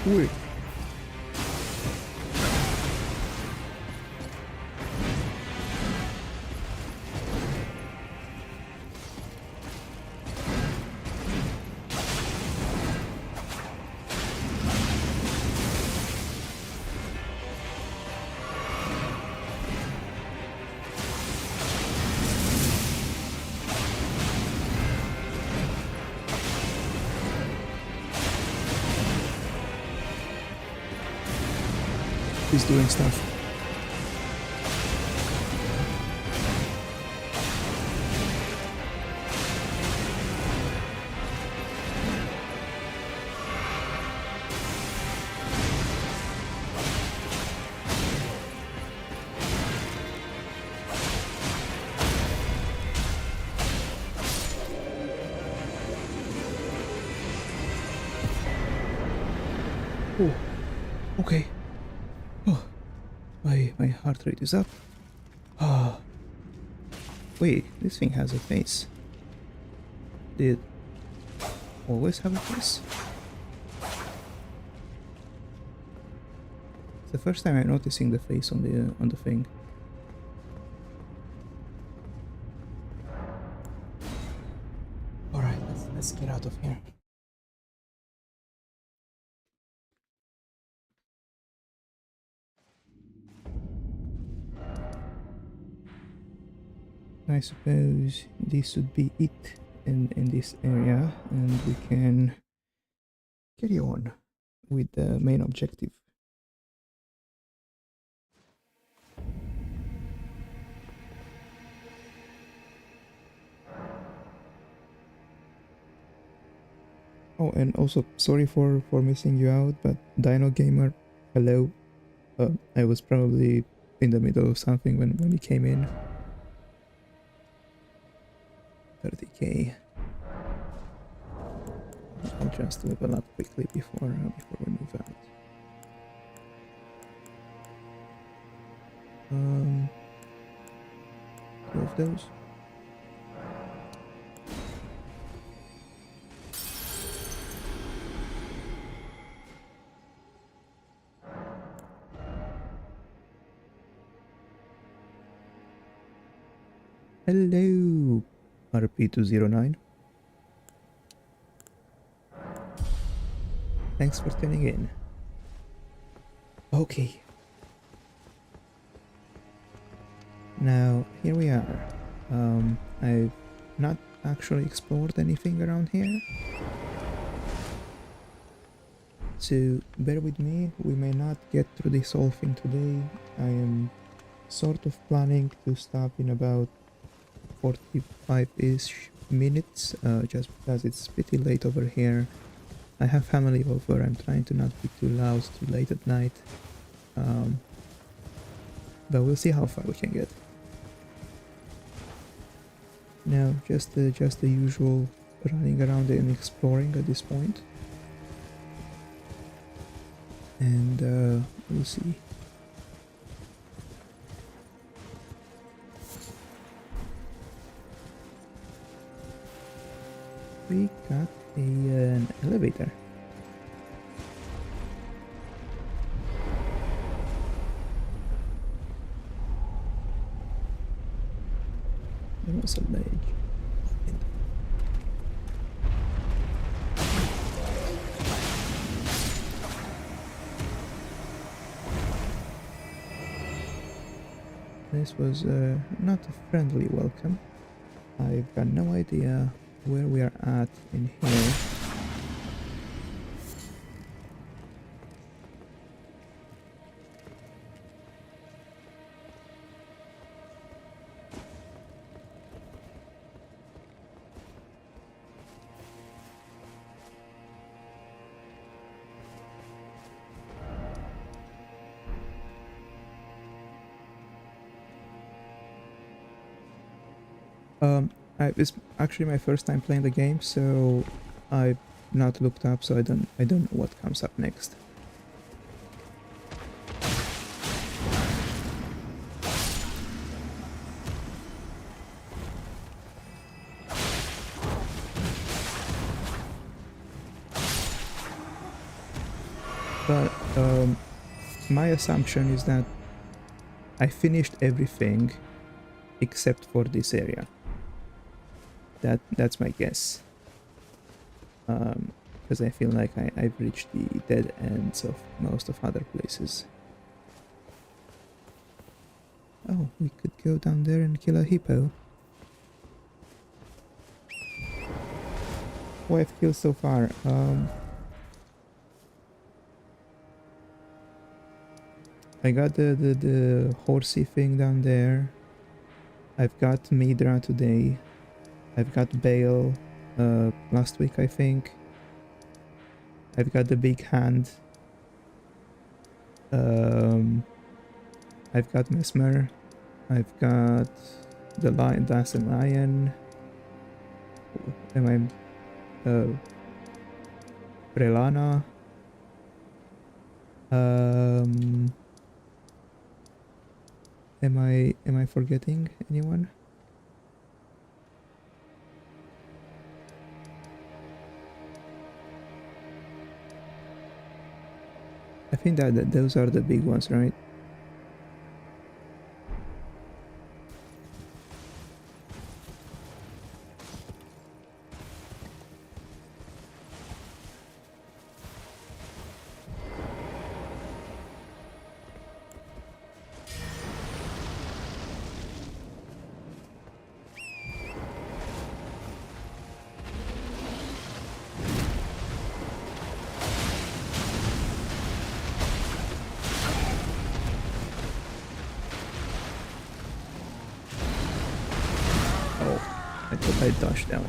Ui. He's doing stuff. Oh, okay. Oh, my heart rate is up. Ah, wait, this thing has a face. Did it always have a face? It's the first time I'm noticing the face on the thing. All right, let's get out of here. I suppose this would be it in this area, and we can carry on with the main objective. Oh, and also sorry for missing you out, but Dino Gamer, hello. I was probably in the middle of something when he came in. 30k. I'll just level up quickly before we move out. Two of those. Hello, RP209. Thanks for tuning in. Okay. Now, here we are. I've not actually explored anything around here. So bear with me, we may not get through this whole thing today. I am sort of planning to stop in about 45-ish minutes, just because it's pretty late over here. I have family over, I'm trying to not be too loud too late at night. But we'll see how far we can get. Now, just the usual running around and exploring at this point. And we'll see. We got an elevator. There was a ledge. This was not a friendly welcome. I've got no idea where we are at in here. It's actually my first time playing the game, so I've not looked up, so I don't know what comes up next. But my assumption is that I finished everything except for this area. That's my guess. Because I feel like I've reached the dead ends of most of other places. Oh, we could go down there and kill a hippo. What I've killed so far. I got the horsey thing down there. I've got Midra today. I've got Bale last week, I think. I've got the big hand. I've got Mesmer. I've got the lion, that's a lion. Am I Prelana? Am I forgetting anyone? I think that those are the big ones, right? I thought I dodged down.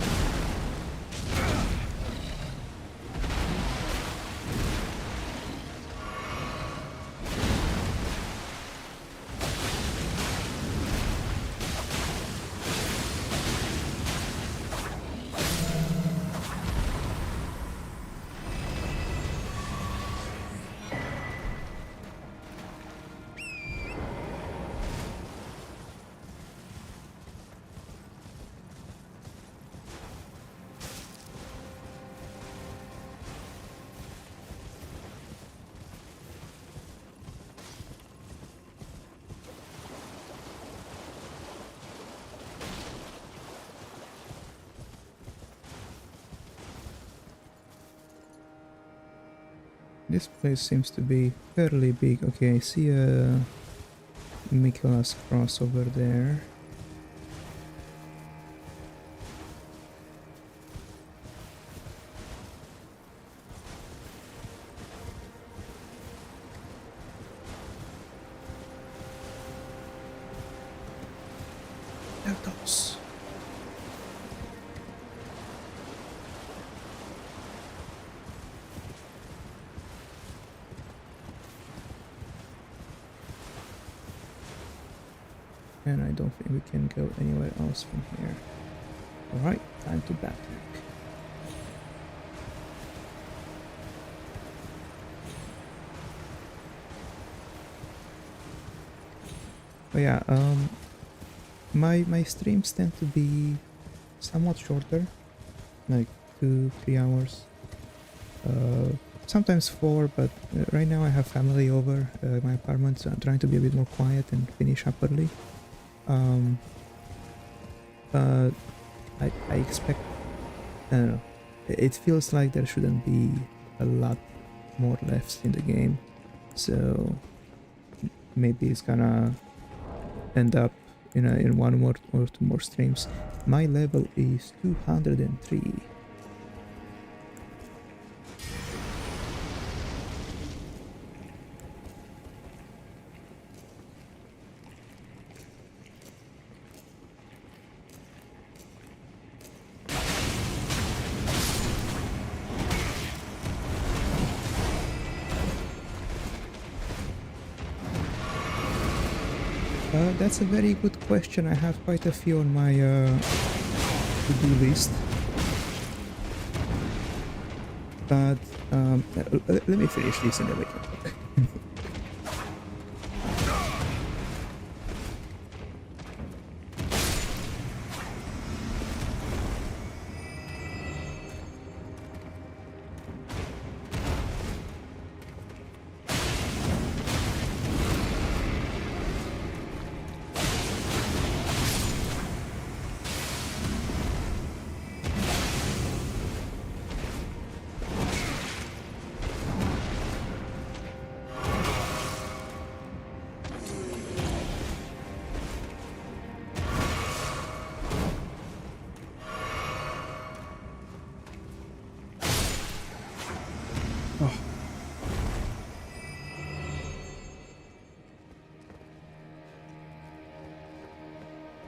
This place seems to be fairly big. Okay, I see a Michaela's cross over there. and I don't think we can go anywhere else from here. Alright, time to backtrack. But yeah, my streams tend to be somewhat shorter, like 2-3 hours. Sometimes 4, but right now I have family over my apartment, so I'm trying to be a bit more quiet and finish up early. But I expect, I don't know, it feels like there shouldn't be a lot more left in the game, so maybe it's gonna end up in one more or 2 more streams. My level is 203. That's a very good question. I have quite a few on my to-do list. But let me finish this and then we can talk.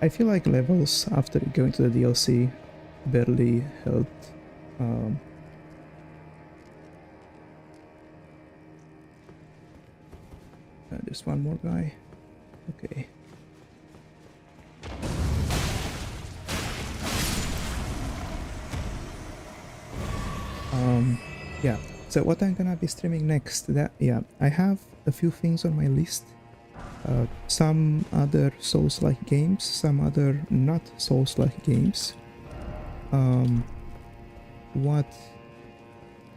I feel like levels after going to the DLC barely helped. There's one more guy. Okay. Yeah. So what I'm gonna be streaming next? I have a few things on my list. Some other Souls-like games, some other not Souls-like games.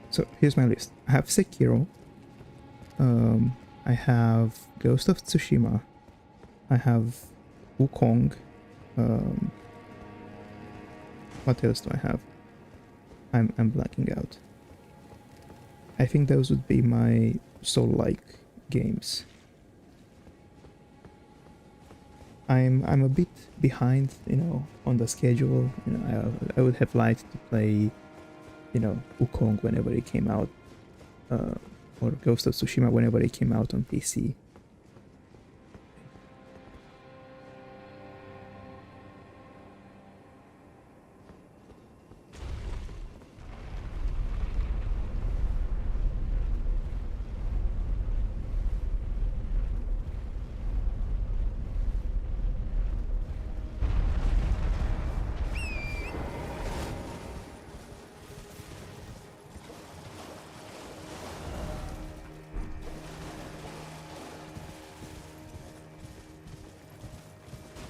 So here's my list. I have Sekiro. I have Ghost of Tsushima. I have Wukong. What else do I have? I'm blanking out. I think those would be my Soul-like games. I'm a bit behind, on the schedule. I would have liked to play, Wukong whenever it came out, or Ghost of Tsushima whenever it came out on PC.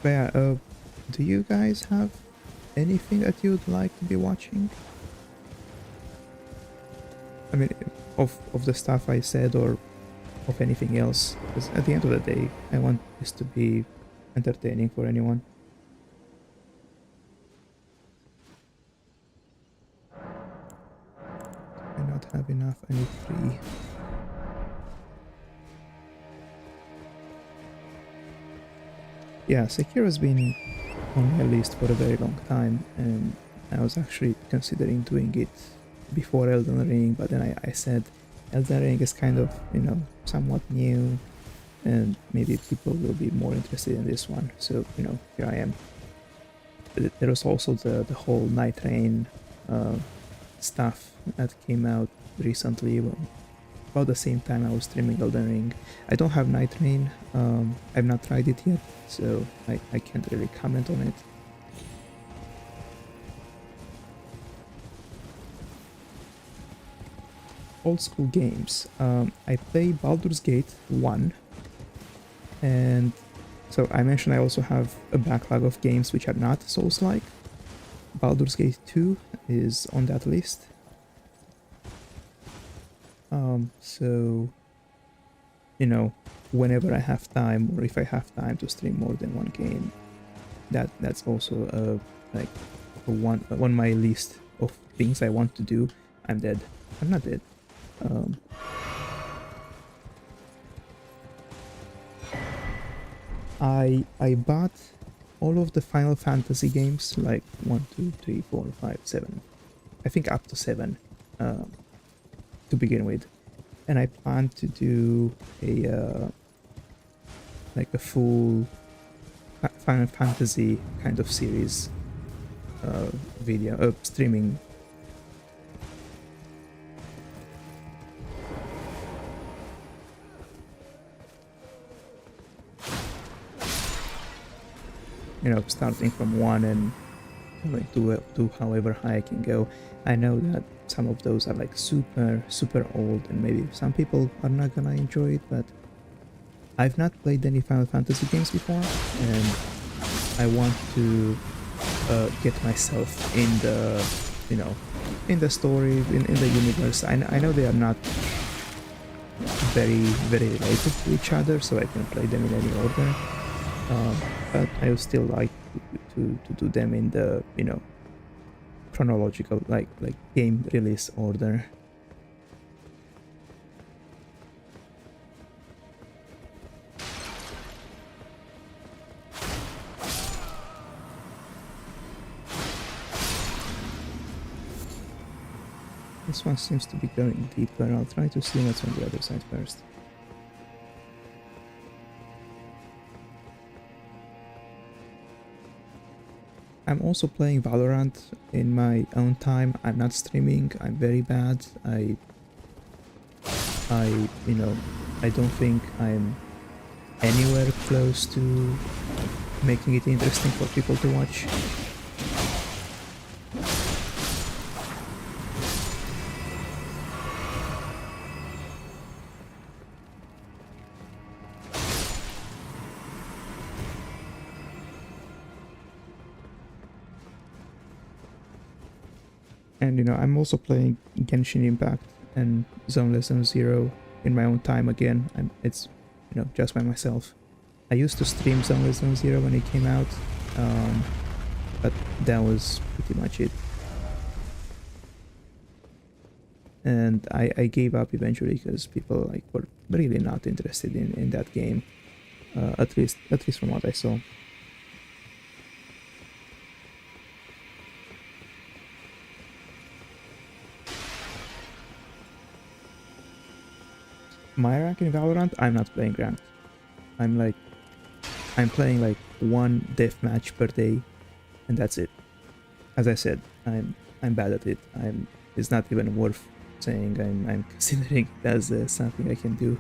But yeah, do you guys have anything that you'd like to be watching? I mean, of the stuff I said or of anything else, because at the end of the day, I want this to be entertaining for anyone. Do I not have enough? I need 3. Yeah, Sekiro's been on my list for a very long time, and I was actually considering doing it before Elden Ring, but then I said Elden Ring is kind of, somewhat new, and maybe people will be more interested in this one, so, here I am. There was also the whole Night Rain stuff that came out recently, about the same time I was streaming Elden Ring. I don't have Night Rain. I've not tried it yet, so I can't really comment on it. Old school games. I play Baldur's Gate 1, and so I mentioned I also have a backlog of games which are not Souls-like. Baldur's Gate 2 is on that list. So, you know, whenever I have time, or if I have time to stream more than one game, that's also like one on my list of things I want to do. I'm dead. I'm not dead. I bought all of the Final Fantasy games, like 1, 2, 3, 4, 5, 7. I think up to 7 to begin with, and I plan to do a like a full Final Fantasy kind of series video streaming. You know, starting from 1 and like to however high I can go. I know that some of those are like super old, and maybe some people are not gonna enjoy it, but I've not played any Final Fantasy games before, and I want to get myself in the, you know, in the story, in the universe. I know they are not very related to each other, so I can play them in any order. But I would still like to do them in the, you know, chronological, like game release order. This one seems to be going deeper. I'll try to see what's on the other side first. I'm also playing Valorant in my own time. I'm not streaming. I'm very bad. You know, I don't think I'm anywhere close to making it interesting for people to watch. And, you know, I'm also playing Genshin Impact and Zone Less Zone Zero in my own time again. It's, you know, just by myself. I used to stream Zone Less Zone Zero when it came out, but that was pretty much it. And I gave up eventually because people like were really not interested in that game, at least from what I saw. My rank in Valorant, I'm not playing ranked. I'm playing like one deathmatch per day, and that's it. As I said, I'm bad at it. It's not even worth saying I'm considering it as something I can do.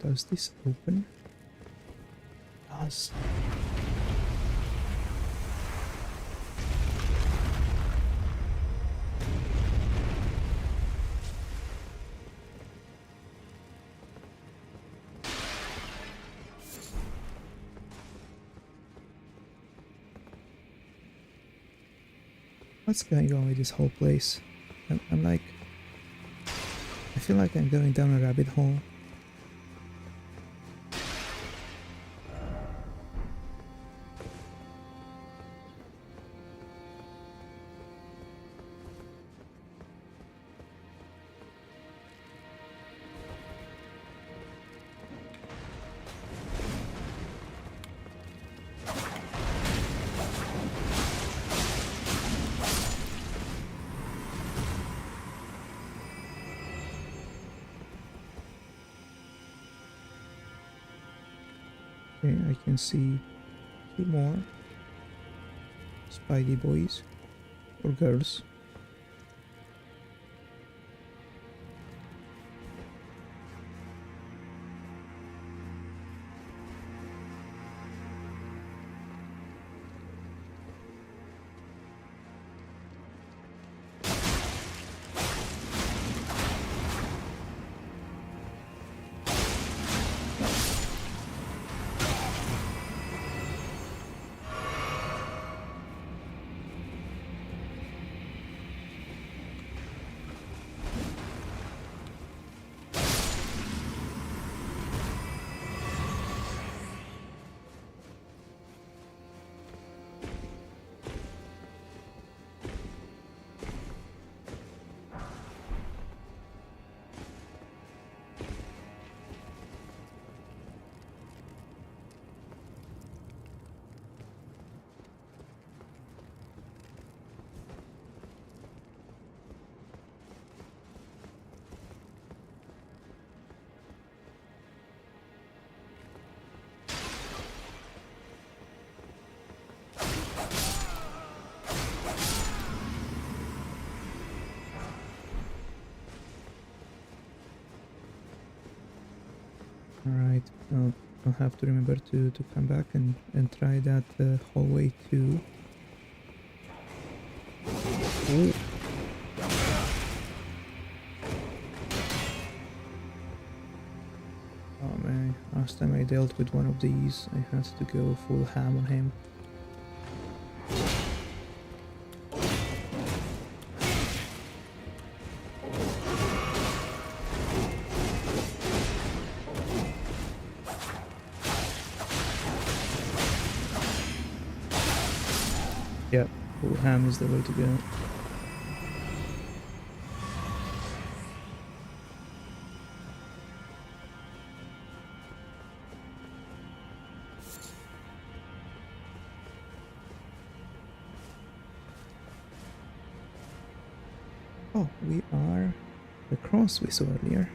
Does this open? Does. What's going on with this whole place? I'm like... I feel like I'm going down a rabbit hole. Okay, I can see 2 more Spidey boys or girls. Alright, I'll have to remember to come back and try that hallway too. Ooh. Oh man, last time I dealt with one of these, I had to go full ham on him. Yep, full ham is the way to go. Oh, we are the cross we saw earlier.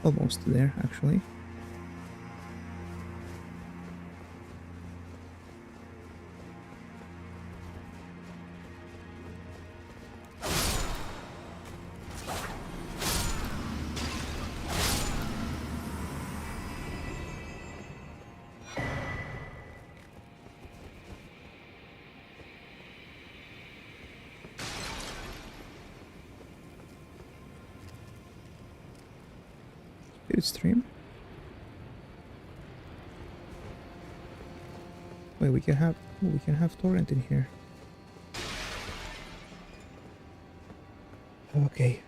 Almost there, actually. Spirit stream. Wait, we can have torrent in here. Okay,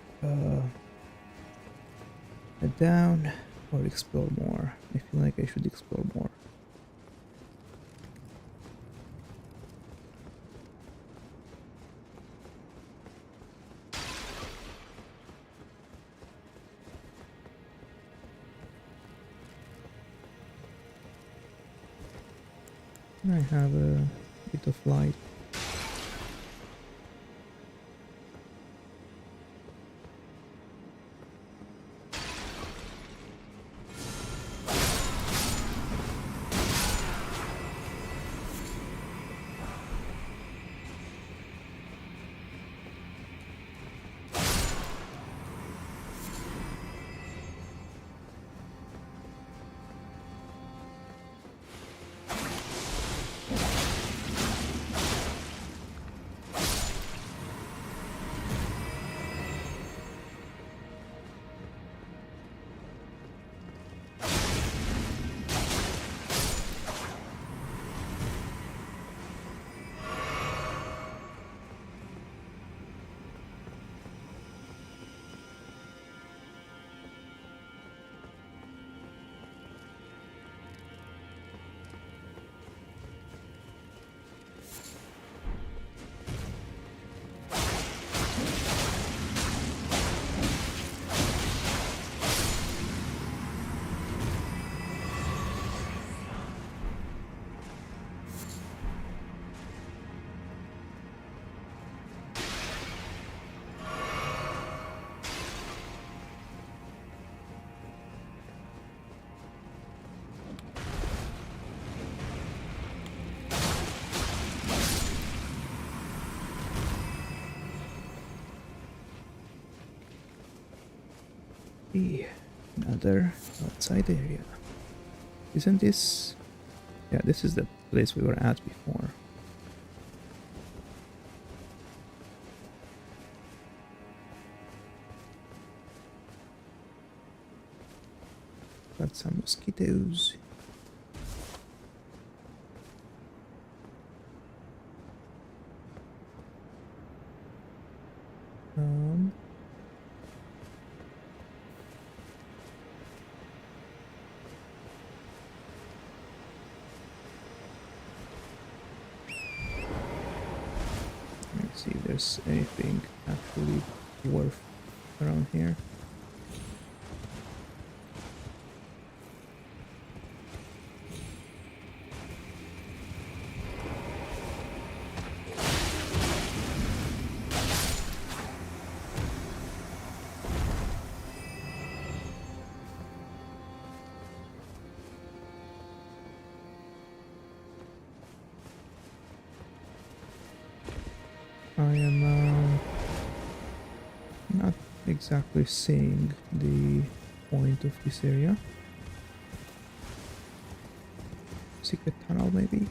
head down or explore more. I feel like I should explore more. I have a bit of light. Another outside area. Isn't this... Yeah, this is the place we were at before. Got some mosquitoes. Let's see if there's anything actually worth around here. I am not exactly seeing the point of this area. Secret tunnel, maybe?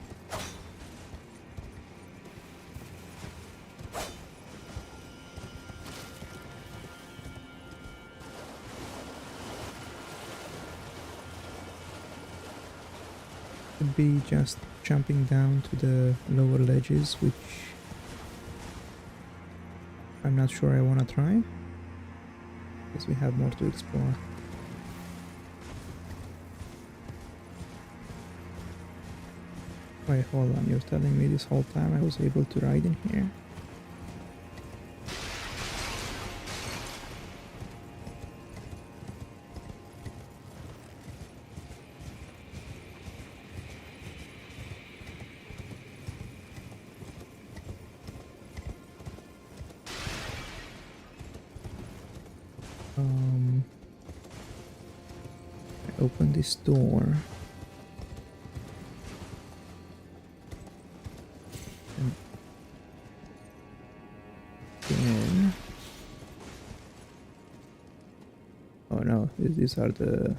Could be just jumping down to the lower ledges, which I'm not sure I want to try, because we have more to explore. Wait, hold on, you're telling me this whole time I was able to ride in here? I open this door. And then... Oh no, these are the...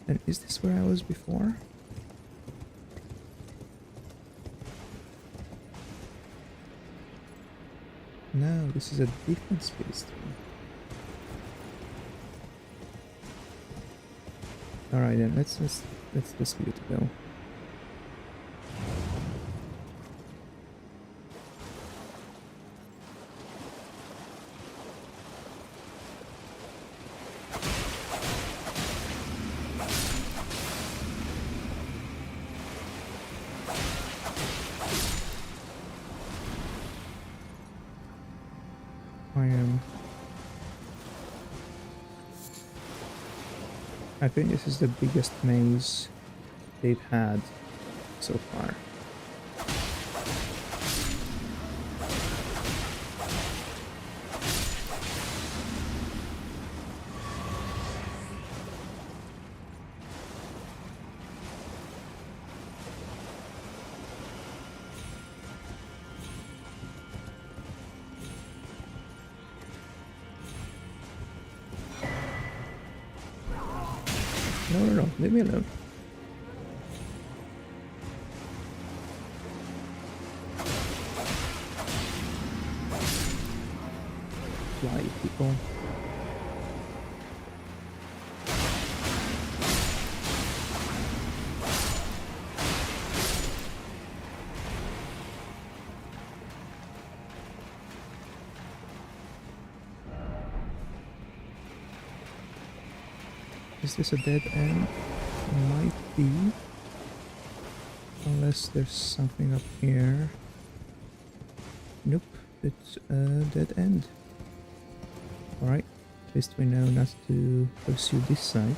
And is this where I was before? No, this is a different space too. Alright then, let's give it a go. I think this is the biggest maze they've had so far. No, leave me alone. Fly, people. Is this a dead end? Might be. Unless there's something up here. Nope, it's a dead end. Alright, at least we know not to pursue this side.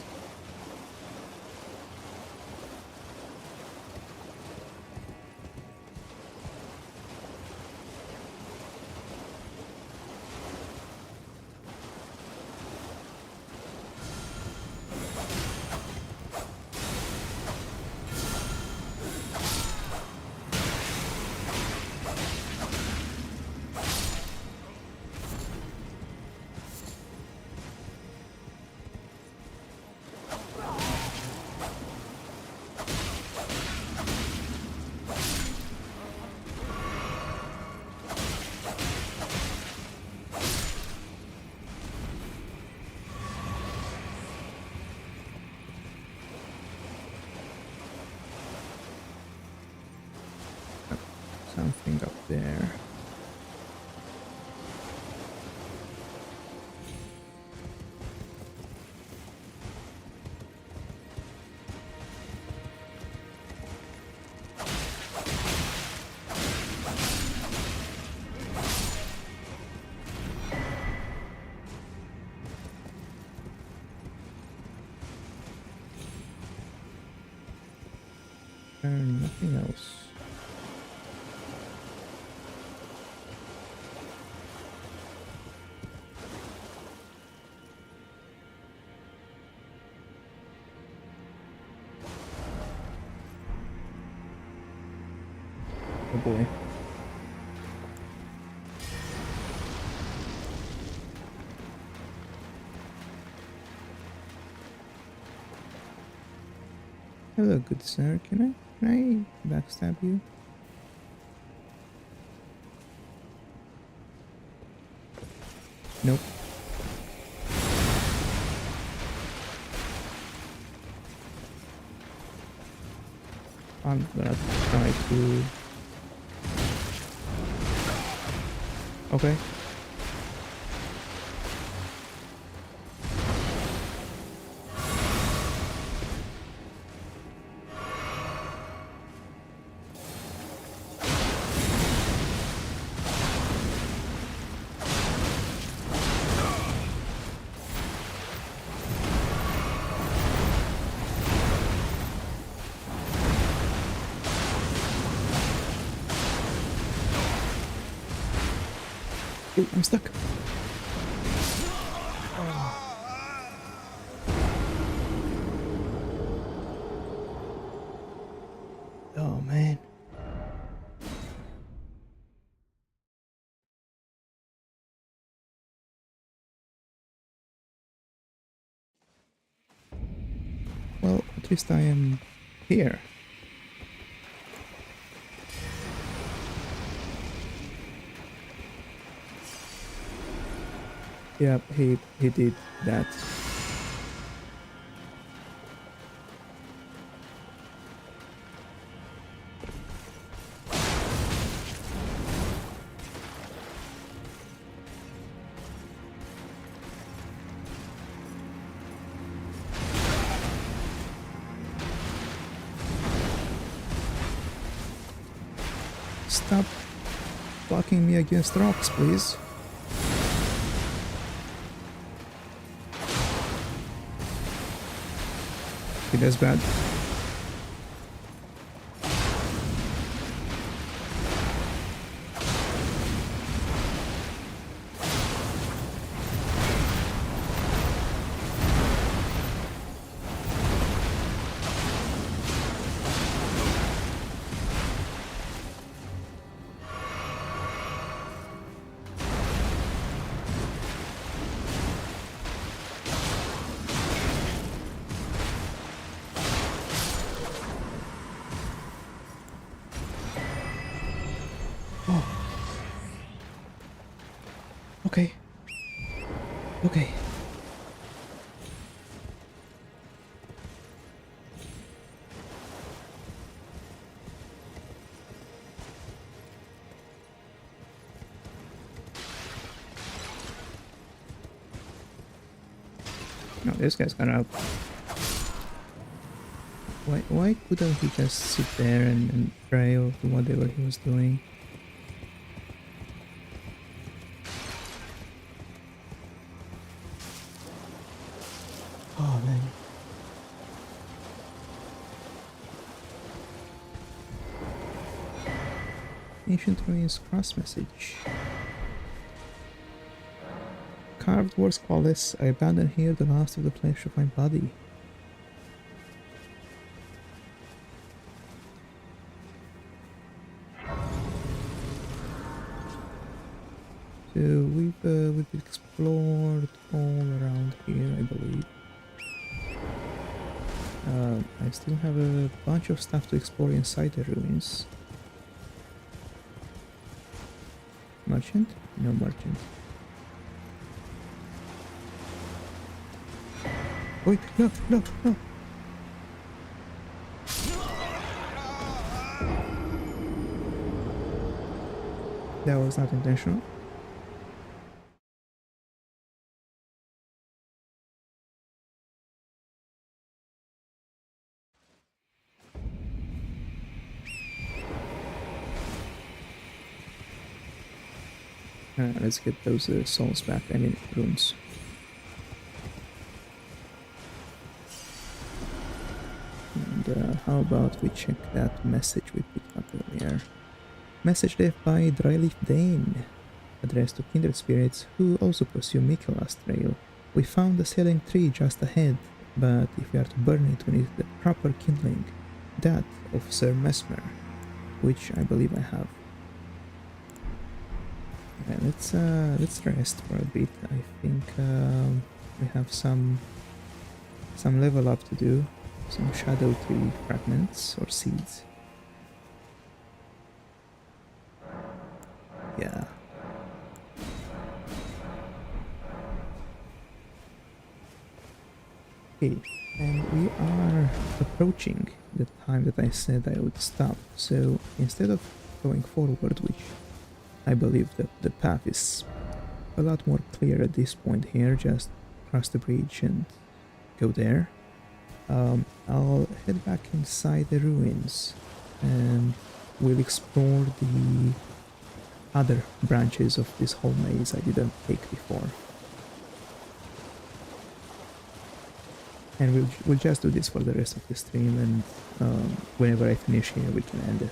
something up there. Nothing else. Oh boy. Hello, good sir. Can I backstab you? Nope. I'm gonna try to... Okay. Oh, I'm stuck. Oh man. Well, at least I am here. Yeah, he did that. Stop blocking me against rocks, please. Okay, that's bad. Okay. Okay. No, this guy's gonna... Why couldn't he just sit there and pray or do whatever he was doing? Oh man. Ancient ruins cross message. Carved words call this. I abandon here the last of the flesh of my body. So we've explored all around here, I believe. I still have a bunch of stuff to explore inside the ruins. Merchant? No merchant. Wait, no, no, no! That was not intentional. Let's get those souls back, I mean runes. And how about we check that message we picked up earlier? Message left by Dryleaf Dane, addressed to kindred spirits who also pursue Mikela's trail. We found a selling tree just ahead, but if we are to burn it, we need the proper kindling, that of Sir Mesmer, which I believe I have. Okay, let's rest for a bit. I think we have some level up to do, some shadow tree fragments or seeds. Yeah. Okay, and we are approaching the time that I said I would stop. So instead of going forward, which I believe that the path is a lot more clear at this point here, just cross the bridge and go there. I'll head back inside the ruins and we'll explore the other branches of this whole maze I didn't take before. And we'll just do this for the rest of the stream, and whenever I finish here we can end it.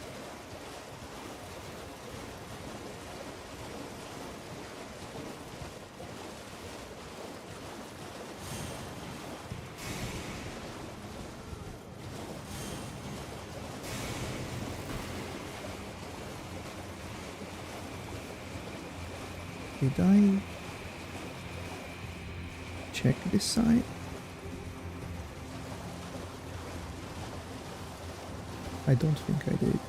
Did I check this side? I don't think I did.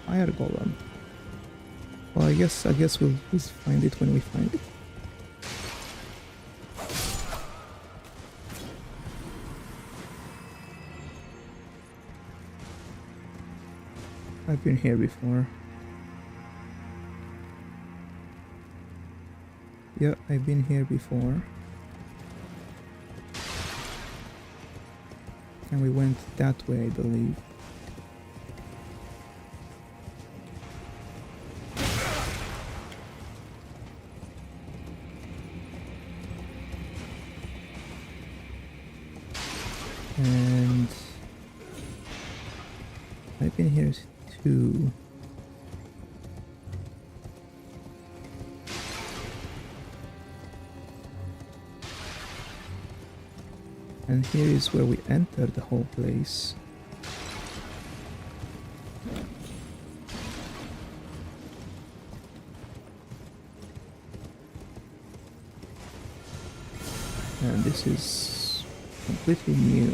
Fire golem. Well, I guess we'll just find it when we find it. I've been here before. Yeah, I've been here before. And we went that way, I believe. And I've been here too. And here is where we entered the whole place. And this is completely new.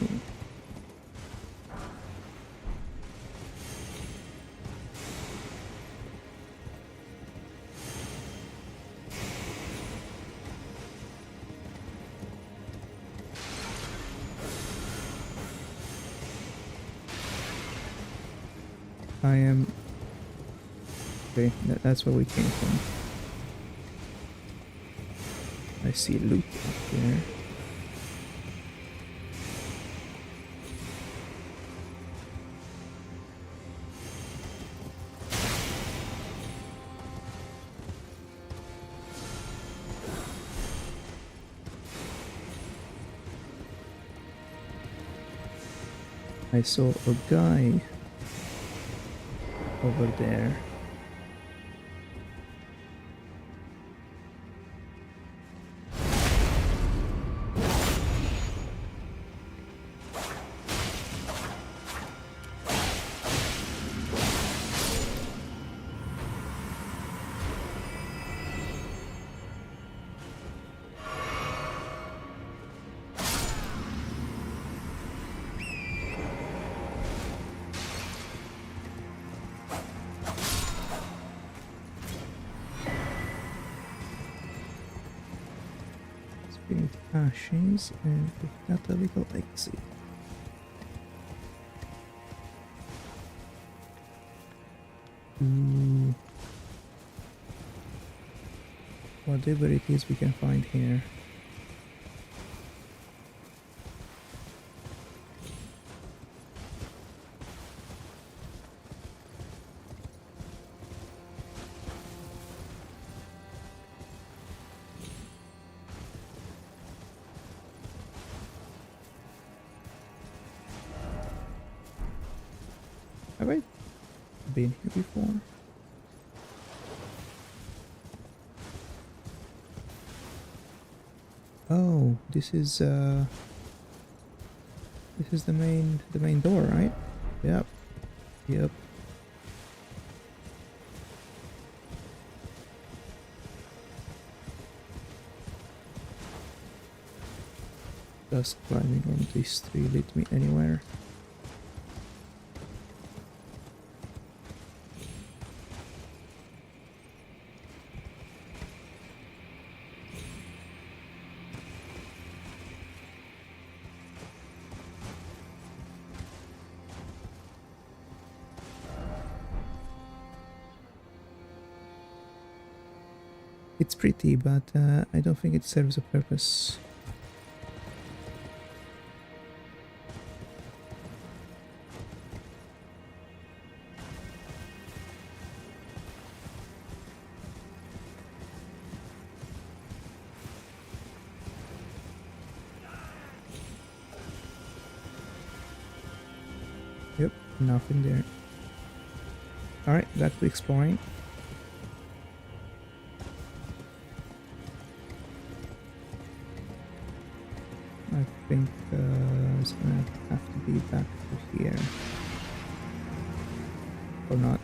I am... Okay, that's where we came from. I see loot up there. I saw a guy over there. infinite ashes, and we've got a little exit. Ooh. Whatever it is we can find here. Have I been here before? Oh, this is the main door, right? Yep. Yep. Does climbing on this tree lead me anywhere? It's pretty, but I don't think it serves a purpose. Yep, nothing there. Alright, back to exploring. I think it's gonna have to be back to here. Or not.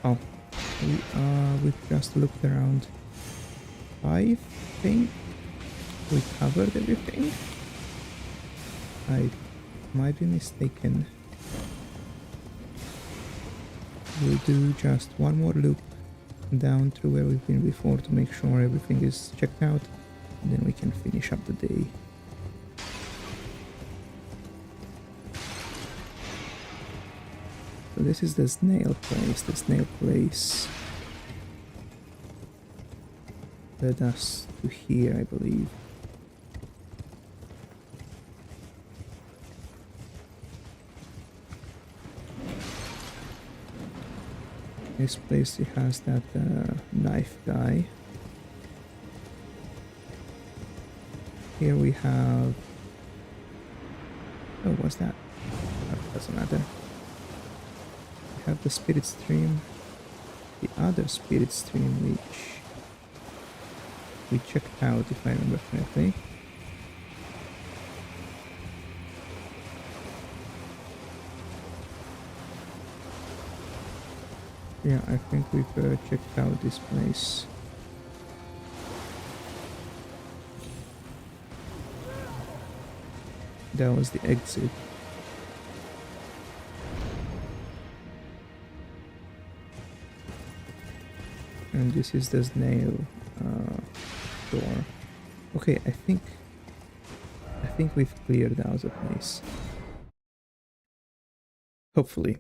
Oh, we've just looked around. I think we covered everything. I might be mistaken. We'll do just one more loop down through where we've been before to make sure everything is checked out, and then we can finish up the day. So this is the snail place. Led us to here, I believe. This place, it has that knife guy. Here we have... Oh, what's that? That doesn't matter. We have the spirit stream. The other spirit stream which we checked out, if I remember correctly. Yeah, I think we've checked out this place. That was the exit. And this is the snail door. Okay, I think we've cleared out the place. Hopefully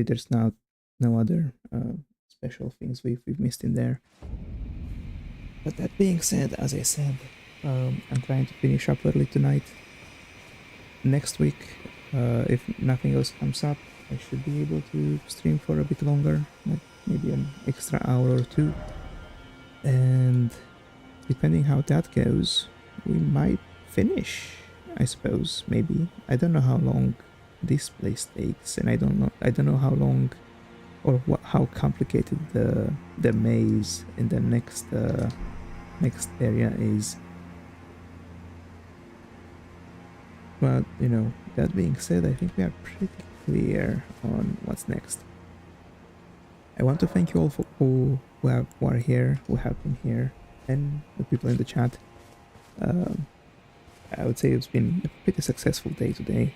there's no other special things we've missed in there. But that being said, as I said, I'm trying to finish up early tonight. Next week, if nothing else comes up, I should be able to stream for a bit longer, like maybe an extra hour or two. And depending how that goes, we might finish, I suppose, maybe. I don't know how long this place takes, and I don't know how long or how complicated the maze in the next area is. But, you know, that being said, I think we are pretty clear on what's next. I want to thank you all for who are here, who have been here, and the people in the chat. I would say it's been a pretty successful day today.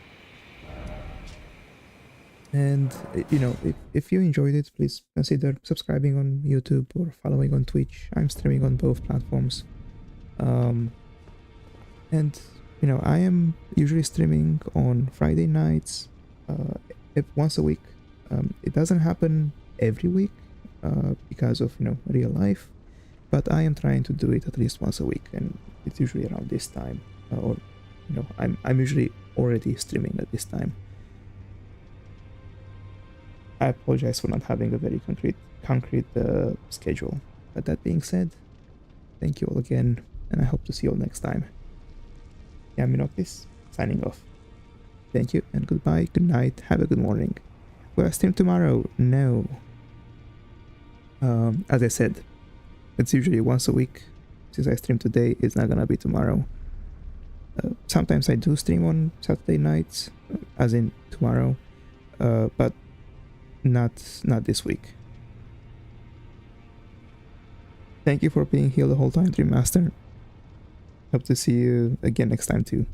And you know, if you enjoyed it, please consider subscribing on YouTube or following on Twitch. I'm streaming on both platforms. And you know, I am usually streaming on Friday nights, once a week. It doesn't happen every week because of, you know, real life, but I am trying to do it at least once a week, and it's usually around this time, or you know, I'm usually already streaming at this time. I apologize for not having a very concrete schedule. But that being said, thank you all again, and I hope to see you all next time. Yaminokis, signing off. Thank you, and goodbye, good night, have a good morning. Will I stream tomorrow? No. As I said, it's usually once a week. Since I stream today, it's not gonna be tomorrow. Sometimes I do stream on Saturday nights, as in tomorrow, but not this week. Thank you for being here the whole time, Dream Master. Hope to see you again next time too.